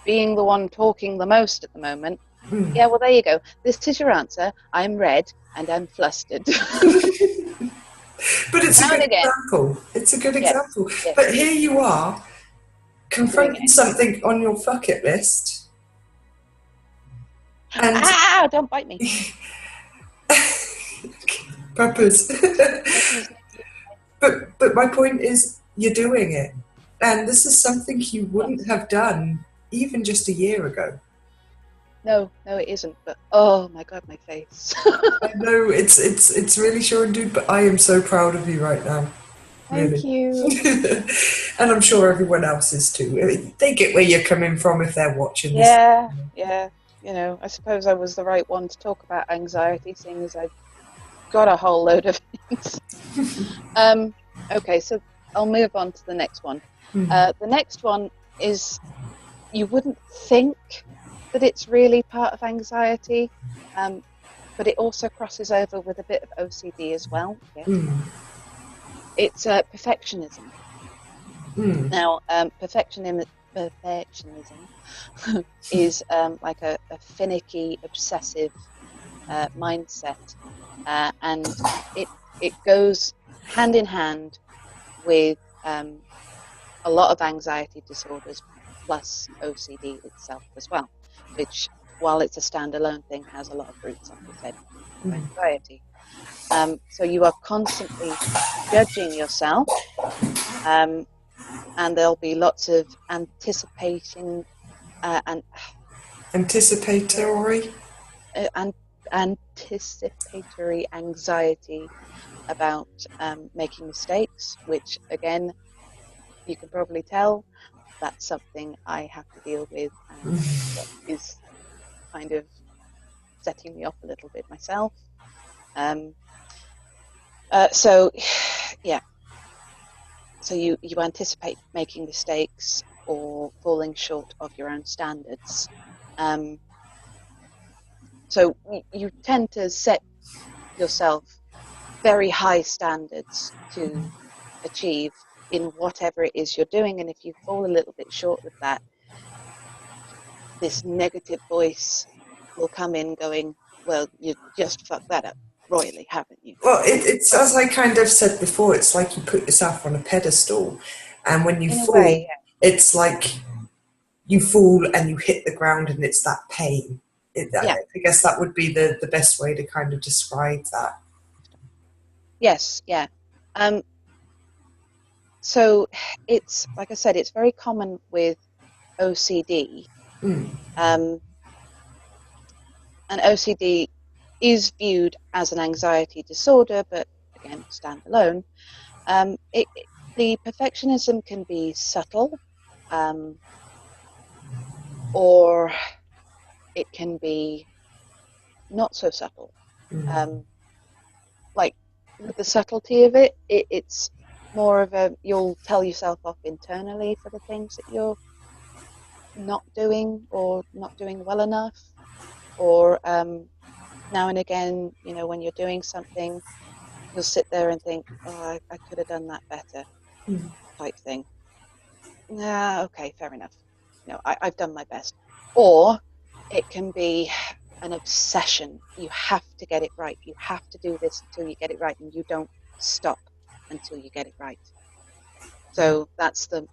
being the one talking the most at the moment. Yeah, well, there you go. This is your answer. I'm red and I'm flustered.
But it's a good example. It's a good example. Yes. But here you are, confronting something on your bucket list. And
don't bite me.
Peppers. But my point is, you're doing it. And this is something you wouldn't have done even just a year ago.
No, it isn't. But oh my God, my face.
I know it's really showing, dude. But I am so proud of you right now. Really.
Thank you.
And I'm sure everyone else is too. I mean, they get where you're coming from if they're watching this.
Yeah. You know, I suppose I was the right one to talk about anxiety, seeing as I've got a whole load of things. Okay, so I'll move on to the next one. The next one is, you wouldn't think that it's really part of anxiety, but it also crosses over with a bit of OCD as well. Yeah. It's perfectionism. Now, perfectionism is like a finicky, obsessive mindset, and it goes hand in hand with a lot of anxiety disorders plus OCD itself as well, which, while it's a standalone thing, has a lot of roots, like we said, of anxiety. So you are constantly judging yourself, and there'll be lots of anticipating and
Anticipatory.
uh, anticipatory anxiety about making mistakes, which again, you can probably tell that's something I have to deal with, and is kind of setting me off a little bit myself. So yeah, so you anticipate making mistakes or falling short of your own standards. So you tend to set yourself very high standards to achieve in whatever it is you're doing, and if you fall a little bit short of that, this negative voice will come in going, well, you just fucked that up royally, haven't you?
Well, it's as I kind of said before, it's like you put yourself on a pedestal, and when you
In a
fall,
way,
it's like you fall and you hit the ground, and it's that pain.
yeah.
I guess that would be the best way to kind of describe that.
Yes, yeah. So it's, like I said, it's very common with OCD. Um, and OCD is viewed as an anxiety disorder, but again, standalone. The perfectionism can be subtle, or it can be not so subtle. Like with the subtlety of it, it's more of a, you'll tell yourself off internally for the things that you're not doing or not doing well enough, or now and again, when you're doing something, you'll sit there and think, oh, I could have done that better, type thing. Yeah, okay, fair enough. I've done my best. Or it can be an obsession. You have to get it right. You have to do this until you get it right, and you don't stop until you get it right. So that's the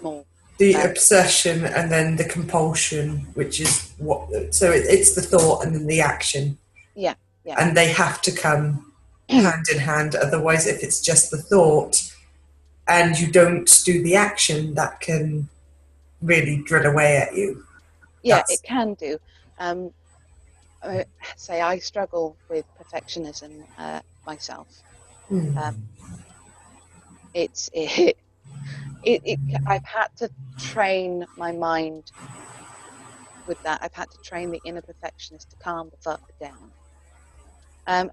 more
The obsession and then the compulsion, which is what. So it's the thought and then the action,
yeah.
and they have to come hand in hand. Otherwise, if it's just the thought and you don't do the action, that can really drill away at you.
Yeah, it can do. Say I struggle with perfectionism myself. It's I've had to train my mind with that. I've had to train the inner perfectionist to calm the fuck down.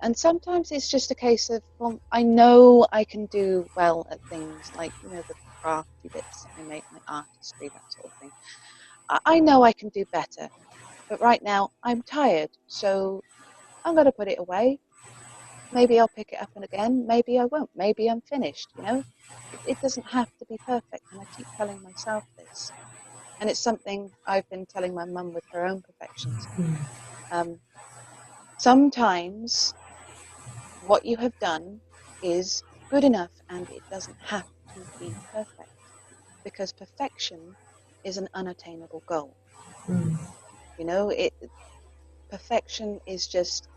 And sometimes it's just a case of, well, I know I can do well at things like, the crafty bits that I make, my artistry, that sort of thing. I know I can do better, but right now I'm tired, so I'm going to put it away. Maybe I'll pick it up and again. Maybe I won't. Maybe I'm finished, It doesn't have to be perfect, and I keep telling myself this. And it's something I've been telling my mum with her own perfectionism. Sometimes what you have done is good enough, and it doesn't have to be perfect, because perfection is an unattainable goal. Perfection is just,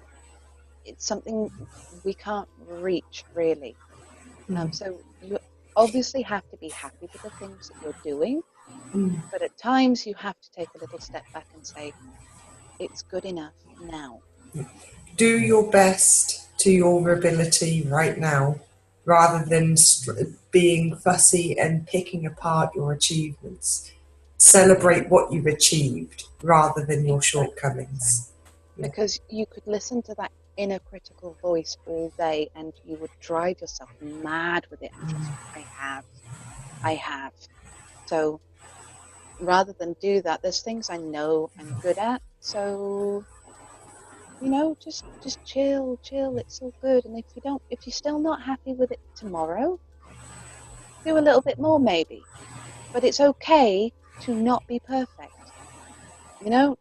it's something we can't reach, really. So you obviously have to be happy with the things that you're doing, but at times you have to take a little step back and say, it's good enough now.
Do your best to your ability right now, rather than being fussy and picking apart your achievements. Celebrate what you've achieved rather than your shortcomings.
Yeah. Because you could listen to that inner critical voice all day and you would drive yourself mad with it. And just, I have. So rather than do that, there's things I know I'm good at. So, just chill. It's all good. And if you're still not happy with it tomorrow, do a little bit more maybe. But it's okay to not be perfect.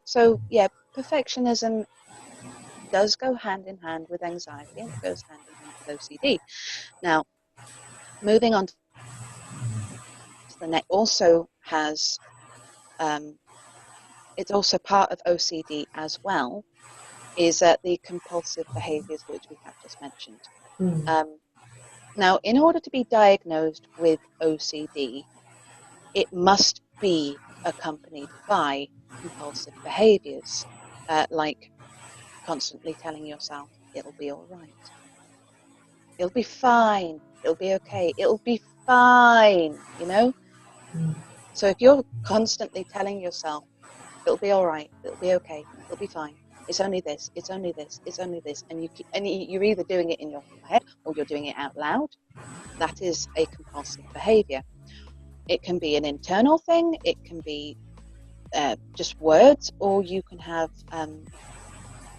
So yeah, perfectionism does go hand in hand with anxiety, and it goes hand in hand with OCD. Now, moving on to the next, also has, it's also part of OCD as well, is the compulsive behaviors which we have just mentioned. Now, in order to be diagnosed with OCD, it must be accompanied by compulsive behaviors, like constantly telling yourself, it'll be all right. It'll be fine. It'll be okay. It'll be fine, you know? So if you're constantly telling yourself, it'll be all right, it'll be okay, it'll be fine, it's only this, it's only this, it's only this, and you're either doing it in your head or you're doing it out loud, that is a compulsive behavior. It can be an internal thing, it can be just words, or you can have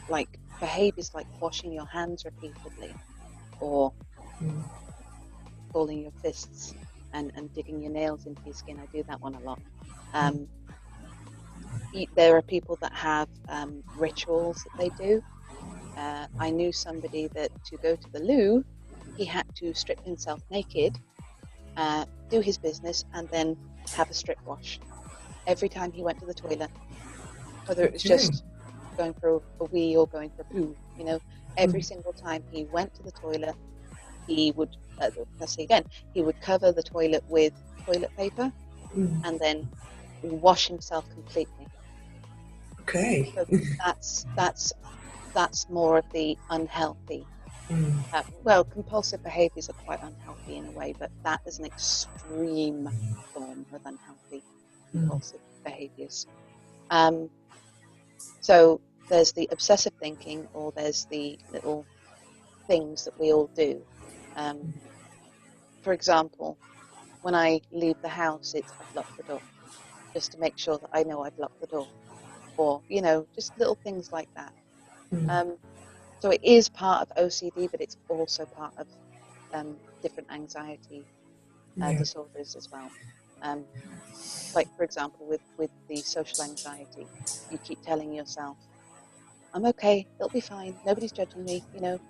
like behaviors like washing your hands repeatedly, or balling your fists and digging your nails into your skin. I do that one a lot. There are people that have rituals that they do. I knew somebody that to go to the loo, he had to strip himself naked, do his business, and then have a strip wash every time he went to the toilet, whether it was just going for a wee or going for a poo, you know. Every single time he went to the toilet, he would, let's say again, he would cover the toilet with toilet paper and then wash himself completely.
Okay.
So that's more of the unhealthy. Well, compulsive behaviors are quite unhealthy in a way, but that is an extreme form of unhealthy compulsive behaviors. So there's the obsessive thinking, or there's the little things that we all do. For example, when I leave the house, I've locked the door, just to make sure that I know I've locked the door. Or, you know, just little things like that. So it is part of OCD, but it's also part of different anxiety disorders as well. Like, for example, with the social anxiety, you keep telling yourself, I'm okay, it'll be fine, nobody's judging me, you know,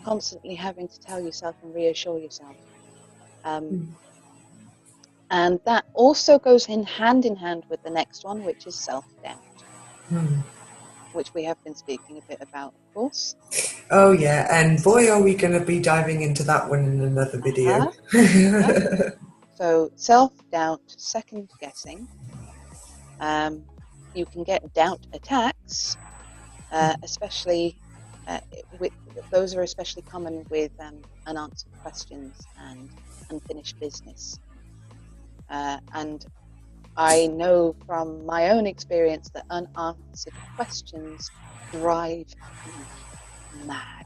constantly having to tell yourself and reassure yourself. And that also goes hand in hand with the next one, which is self-doubt. Which we have been speaking a bit about, of course.
Oh yeah, and boy are we going to be diving into that one in another video.
So self-doubt, second guessing. You can get doubt attacks, especially those are especially common with unanswered questions and unfinished business. And I know from my own experience that unanswered questions drive me mad.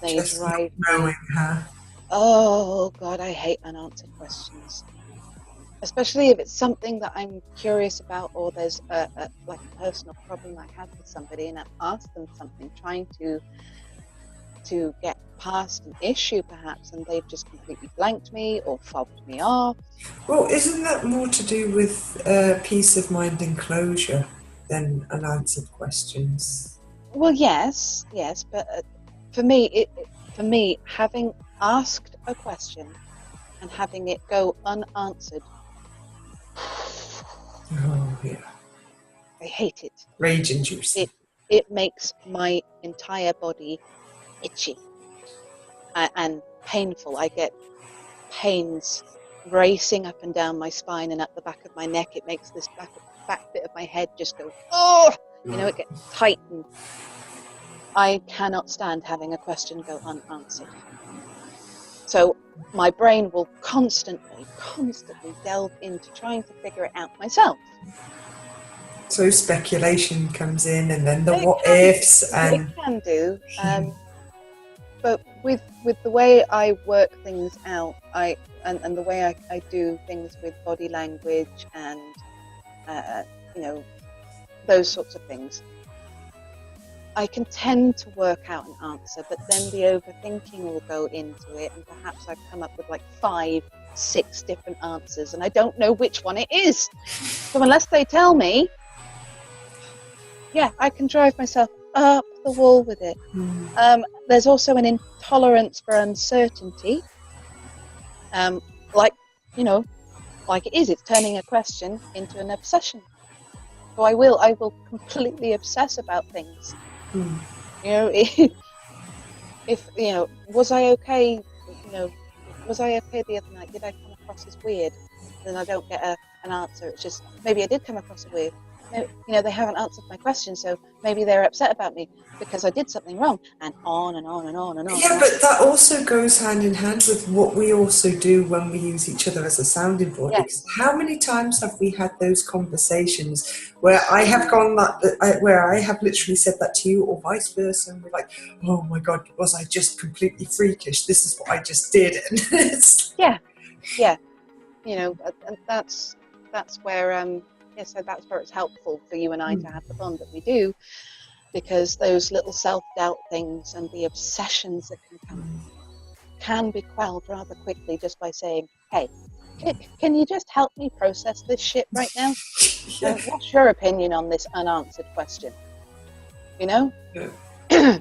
They
Just
drive
knowing her.
Oh God, I hate unanswered questions. Especially if it's something that I'm curious about, or there's like a personal problem I have with somebody, and I've asked them something, trying to get past an issue perhaps, and they've just completely blanked me or fobbed me off.
Well, isn't that more to do with peace of mind and closure than unanswered questions?
Well, yes, but for me, having asked a question and having it go unanswered,
oh yeah,
I hate it.
Rage-inducing.
It makes my entire body itchy and painful. I get pains racing up and down my spine and up the back of my neck. It makes this back bit of my head just go, oh, you know, it gets tight, and I cannot stand having a question go unanswered. So my brain will constantly delve into trying to figure it out myself.
So speculation comes in, and then the what ifs, and
it can do. But with the way I work things out, and the way I do things with body language and you know, those sorts of things, I can tend to work out an answer, but then the overthinking will go into it, and perhaps I've come up with like 5, 6 different answers, and I don't know which one it is. So unless they tell me, yeah, I can drive myself up the wall with it.
Mm.
There's also an intolerance for uncertainty. Like, you know, like it is, it's turning a question into an obsession. So I will completely obsess about things.
Mm.
You know, if you know, was I okay? You know, was I okay the other night? Did I come across as weird? Then I don't get an answer. It's just maybe I did come across as weird. No, you know, they haven't answered my question, so maybe they're upset about me because I did something wrong, and on and on and on and on and
Yeah,
on.
but that also goes hand in hand with what we also do when we use each other as a sounding board. Because
Yes,
how many times have we had those conversations where I
so
have
many.
gone where I have literally said that to you, or vice versa, and we're like, "Oh my God, was I just completely freakish? This is what I just did," and it's
Yeah, yeah. You know, and that's where yeah, so that's where it's helpful for you and I to have the bond that we do, because those little self-doubt things and the obsessions that can come can be quelled rather quickly just by saying, hey, can you just help me process this shit right now?
yeah.
What's your opinion on this unanswered question? You know?
Yeah.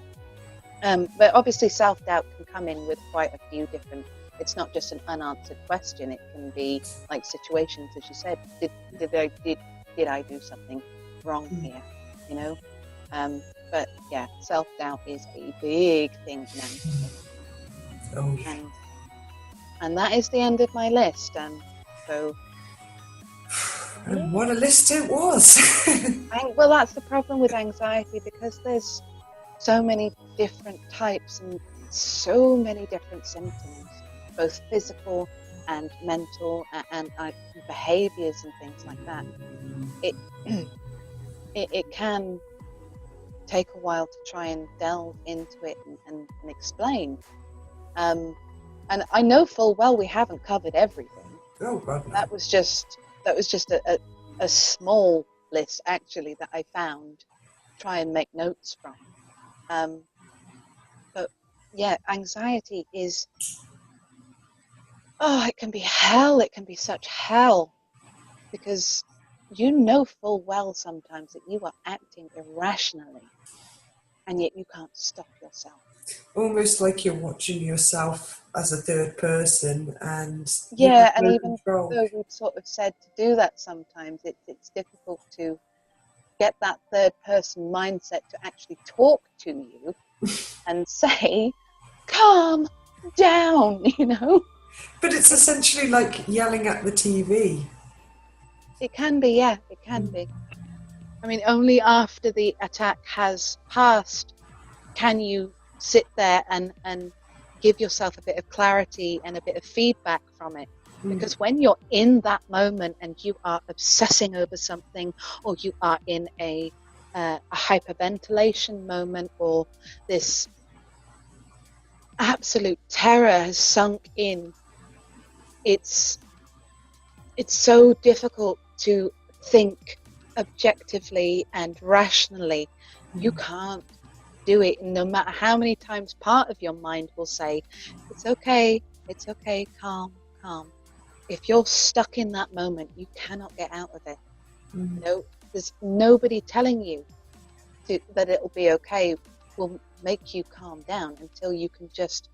But obviously self-doubt can come in with quite a few different, it's not just an unanswered question, it can be like situations, as you said, did I do something wrong here? You know? But yeah, self-doubt is a big thing in anxiety.
Oh yeah.
And that is the end of my list. So
And
yeah.
what a list it was.
Well, that's the problem with anxiety, because there's so many different types and so many different symptoms, both physical and mental, and behaviors and things like that. It it can take a while to try and delve into it and explain. And I know full well we haven't covered everything.
Oh God, no.
That was just a small list actually that I found to try and make notes from. But yeah, anxiety is, oh, it can be hell. It can be such hell, because you know full well sometimes that you are acting irrationally, and yet you can't stop yourself.
Almost like you're watching yourself as a third person and you have
Yeah, and
no
even
control.
though we've sort of said to do that sometimes, it's difficult to get that third person mindset to actually talk to you and say, calm down, you know?
But it's
It,
essentially like yelling at the TV.
it can be, yeah, it can be. I mean, only after the attack has passed can you sit there and give yourself a bit of clarity and a bit of feedback from it. Because when you're in that moment and you are obsessing over something, or you are in a hyperventilation moment, or this absolute terror has sunk in, it's so difficult to think objectively and rationally. You can't do it, no matter how many times part of your mind will say, it's okay, calm, calm. If you're stuck in that moment, you cannot get out of it. No, there's nobody telling you that it'll be okay, will make you calm down until you can just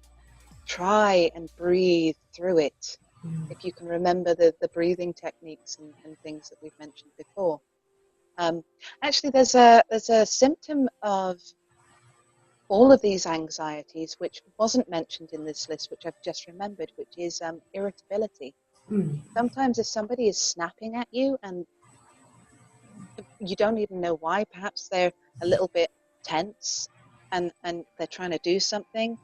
try and breathe through it. If you can remember the breathing techniques and things that we've mentioned before. Actually, there's a symptom of all of these anxieties which wasn't mentioned in this list, which I've just remembered, which is irritability. Sometimes if somebody is snapping at you and you don't even know why, perhaps they're a little bit tense and they're trying to do something,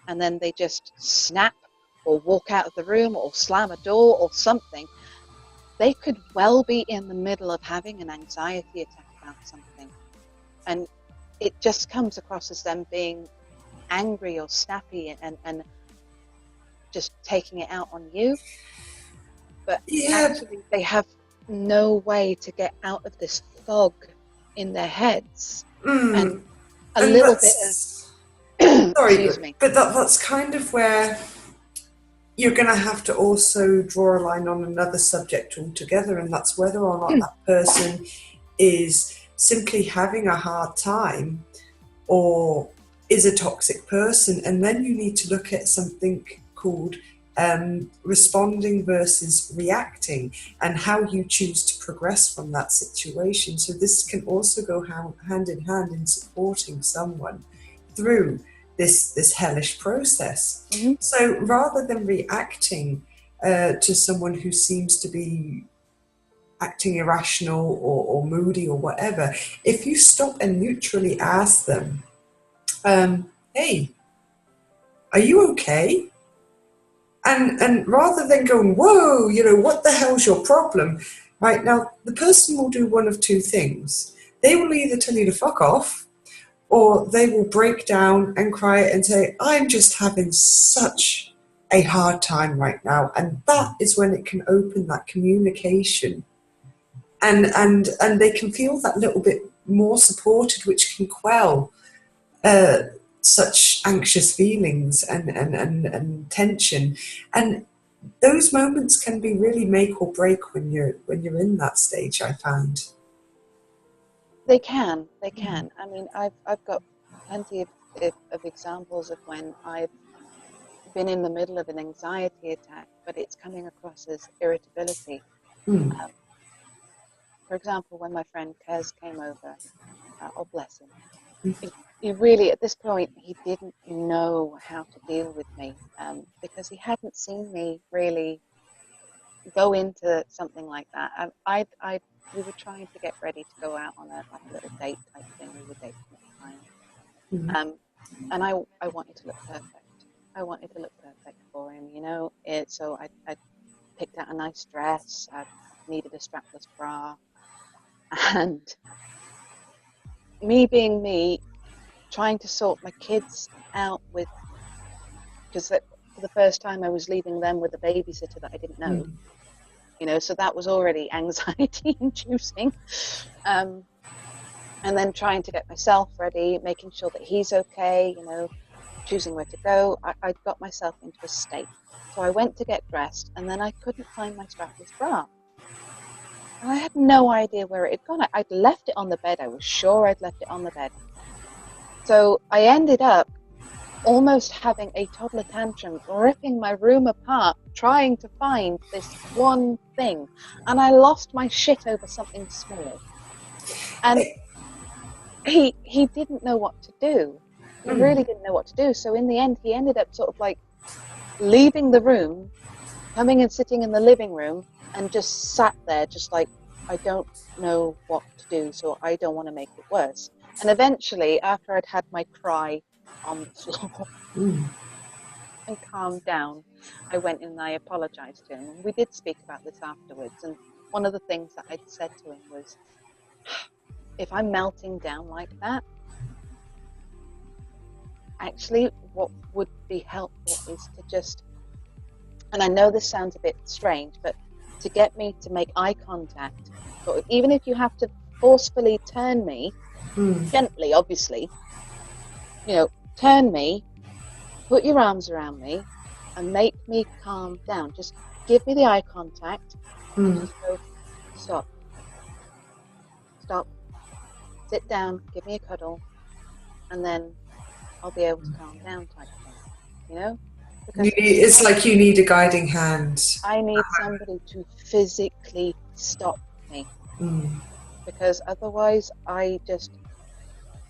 and then they just snap or walk out of the room or slam a door or something, they could well be in the middle of having an anxiety attack about something. And it just comes across as them being angry or snappy and just taking it out on you. But
Yeah.
actually, they have no way to get out of this fog in their heads. And a
And
little bit
that's
of,
sorry,
excuse me.
but that's kind of where you're going to have to also draw a line on another subject altogether, and that's whether or not that person is simply having a hard time or is a toxic person. And then you need to look at something called responding versus reacting, and how you choose to progress from that situation. So this can also go hand in hand in supporting someone through this hellish process.
Mm-hmm.
So rather than reacting to someone who seems to be acting irrational or moody or whatever, if you stop and neutrally ask them, hey, are you okay? And rather than going, whoa, what the hell's your problem? Right now, the person will do one of two things. They will either tell you to fuck off, or they will break down and cry and say, I'm just having such a hard time right now. And that is when it can open that communication. And they can feel that little bit more supported, which can quell uh, such anxious feelings and tension. And those moments can be really make or break when you're in that stage, I find.
They can. I mean, I've got plenty of examples of when I've been in the middle of an anxiety attack, but it's coming across as irritability.
Mm.
Um, for example, when my friend Kez came over, oh bless him, he really, at this point, he didn't know how to deal with me, because he hadn't seen me really go into something like that. We were trying to get ready to go out on a little date type thing. We were dating at the time,
Mm.
and I wanted to look perfect. I wanted to look perfect for him, So I picked out a nice dress. I needed a strapless bra, and me being me, trying to sort my kids out with, because for the first time I was leaving them with a babysitter that I didn't know,
Mm.
so that was already anxiety inducing. And then trying to get myself ready, making sure that he's okay, choosing where to go. I got myself into a state. So I went to get dressed, and then I couldn't find my strapless bra. And I had no idea where it had gone. I'd left it on the bed. I was sure I'd left it on the bed. So I ended up almost having a toddler tantrum, ripping my room apart, trying to find this one thing. And I lost my shit over something small. And he didn't know what to do. He
Mm.
really didn't know what to do. So in the end, he ended up sort of like leaving the room, coming and sitting in the living room, and just sat there, just like, I don't know what to do, so I don't want to make it worse. And eventually, after I'd had my cry on the floor
Mm.
and calmed down, I went in and I apologized to him. And we did speak about this afterwards. And one of the things that I'd said to him was, if I'm melting down like that, actually what would be helpful is to just, and I know this sounds a bit strange, but to get me to make eye contact, or even if you have to forcefully turn me,
Mm.
gently obviously, turn me, put your arms around me and make me calm down. Just give me the eye contact and
Mm.
just go, stop, stop, sit down, give me a cuddle, and then I'll be able to calm down type thing, because
It's like you need a guiding hand.
I need somebody to physically stop me,
Mm.
because otherwise I just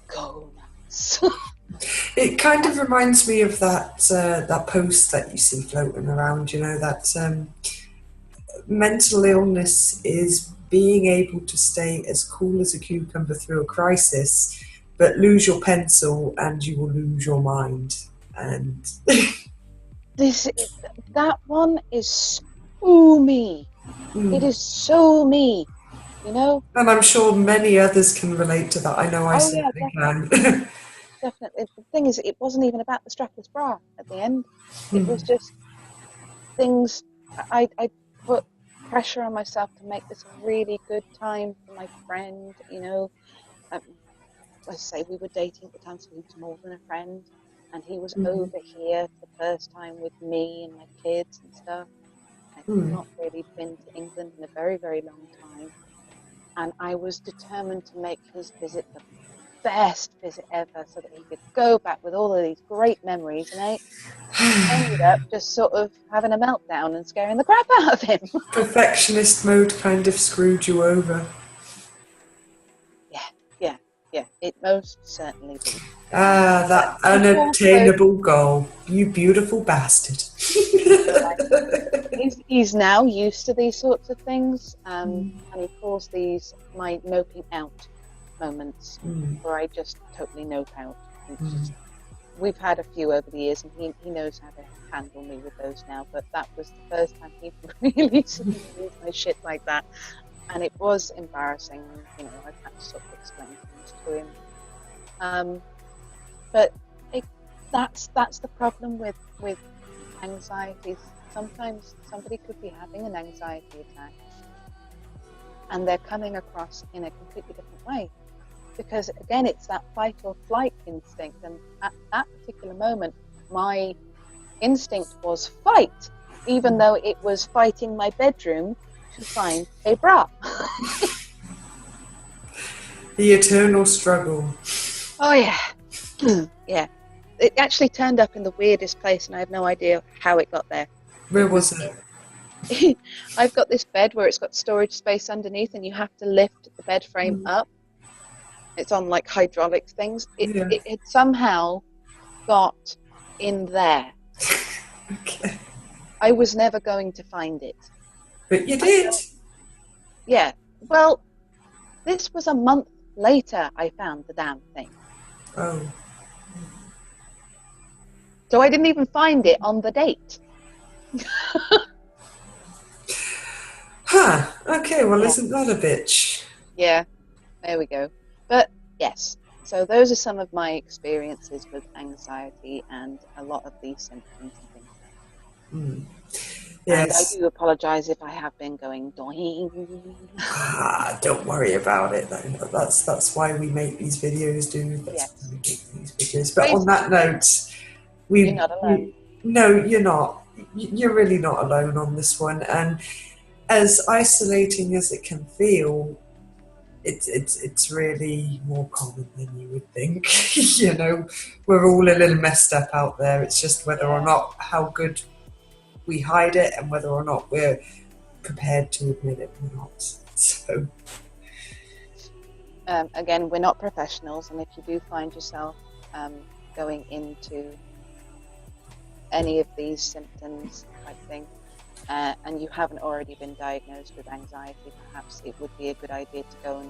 go nuts.
It kind of reminds me of that post that you see floating around. That mental illness is being able to stay as cool as a cucumber through a crisis, but lose your pencil and you will lose your mind. And
this that one is so me. It
mm.
is so me, you know.
And I'm sure many others can relate to that. I know I
Oh yeah,
certainly
definitely,
can.
definitely. The thing is, it wasn't even about the strapless bra at the end. It was
Mm.
just things. I put pressure on myself to make this a really good time for my friend. Um, let's say we were dating at the time, so he was more than a friend, and he was
Mm.
over here for the first time with me and my kids and stuff. I'd
Mm.
not really been to England in a very, very long time, and I was determined to make his visit the best visit ever, so that he could go back with all of these great memories, and I ended up just sort of having a meltdown and scaring the crap out of him.
Perfectionist mode kind of screwed you over.
Yeah, it most certainly did.
Ah,
But
that
it's also,
unattainable goal. You beautiful bastard.
he's now used to these sorts of things, and he calls these my noping out moments, where I just totally nope out. We've had a few over the years, and he knows how to handle me with those now, but that was the first time he really sort of used my shit like that, and it was embarrassing. You know, I've had to sort of explain things to him. But that's the problem with anxieties. Sometimes somebody could be having an anxiety attack, and they're coming across in a completely different way. Because again, it's that fight or flight instinct, and at that particular moment, my instinct was fight, even though it was fighting my bedroom to find a bra.
The eternal struggle.
Oh yeah, yeah. It actually turned up in the weirdest place, and I have no idea how it got there.
Where was it?
I've got this bed where it's got storage space underneath, and you have to lift the bed frame up. It's on like hydraulic things. It had somehow got in there.
Okay.
I was never going to find it.
But you did.
Yeah. Well, this was a month later I found the damn thing.
Oh.
So I didn't even find it on the date.
Huh. Okay, well, isn't that a bitch?
Yeah. There we go. But yes, so those are some of my experiences with anxiety and a lot of these symptoms and things.
Yes.
And I do apologise if I have been going doing.
Don't worry about it. That's why we make these videos, dude. That's why we make these videos. But on that note,
you're not alone.
No, you're not. You're really not alone on this one. And as isolating as it can feel, it's really more common than you would think. You know, we're all a little messed up out there. It's just whether or not how good we hide it, and whether or not we're prepared to admit it or not. So
again, we're not professionals, and if you do find yourself going into any of these symptoms type thing, and you haven't already been diagnosed with anxiety, perhaps it would be a good idea to go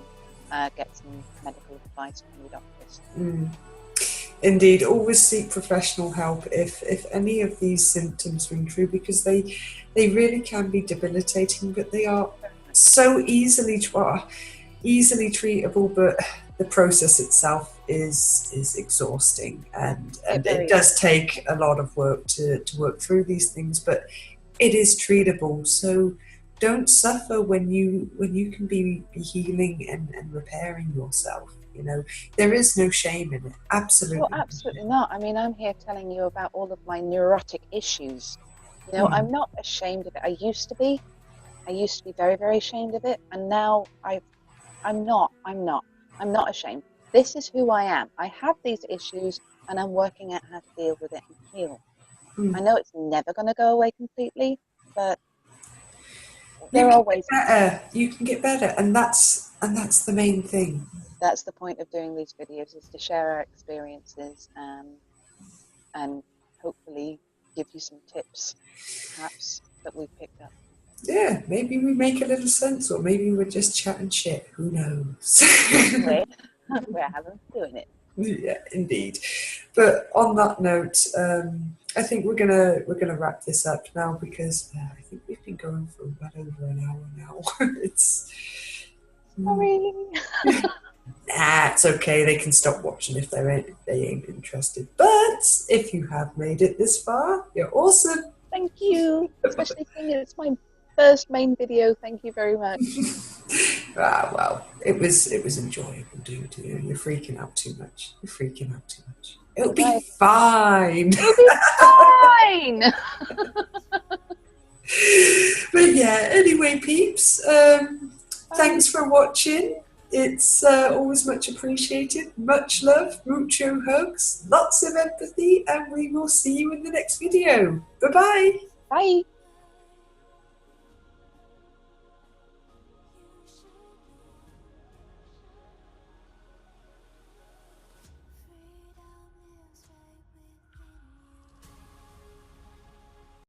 and get some medical advice from your doctors.
Indeed, always seek professional help if any of these symptoms ring true, because they really can be debilitating, but they are so easily treatable, but the process itself is exhausting, and it does take a lot of work to work through these things, but it is treatable. So don't suffer when you can be healing and repairing yourself. You know, there is no shame in it. Absolutely.
Well, absolutely not. I mean, I'm here telling you about all of my neurotic issues. You know, I'm not ashamed of it. I used to be very, very ashamed of it, and now I'm not ashamed. This is who I am. I have these issues, and I'm working out how to deal with it and heal. I know it's never going to go away completely, but there are ways.
You can get better, and that's the main thing.
That's the point of doing these videos, is to share our experiences and hopefully give you some tips, perhaps, that we've picked up.
Yeah, maybe we make a little sense, or maybe we're just chatting shit. Who knows?
We're having doing it.
Yeah, indeed. But on that note, I think we're gonna wrap this up now, because I think we've been going for well over an hour now. It's
sorry.
Nah, it's okay. They can stop watching if they ain't interested. But if you have made it this far, you're awesome.
Thank you. Especially seeing it's my first main video. Thank you very much.
Well, it was enjoyable, dude. You're freaking out too much. It'll be fine.
It'll be fine.
But yeah, anyway, peeps, thanks for watching. It's always much appreciated. Much love, mucho hugs, lots of empathy, and we will see you in the next video. Bye bye.
Bye.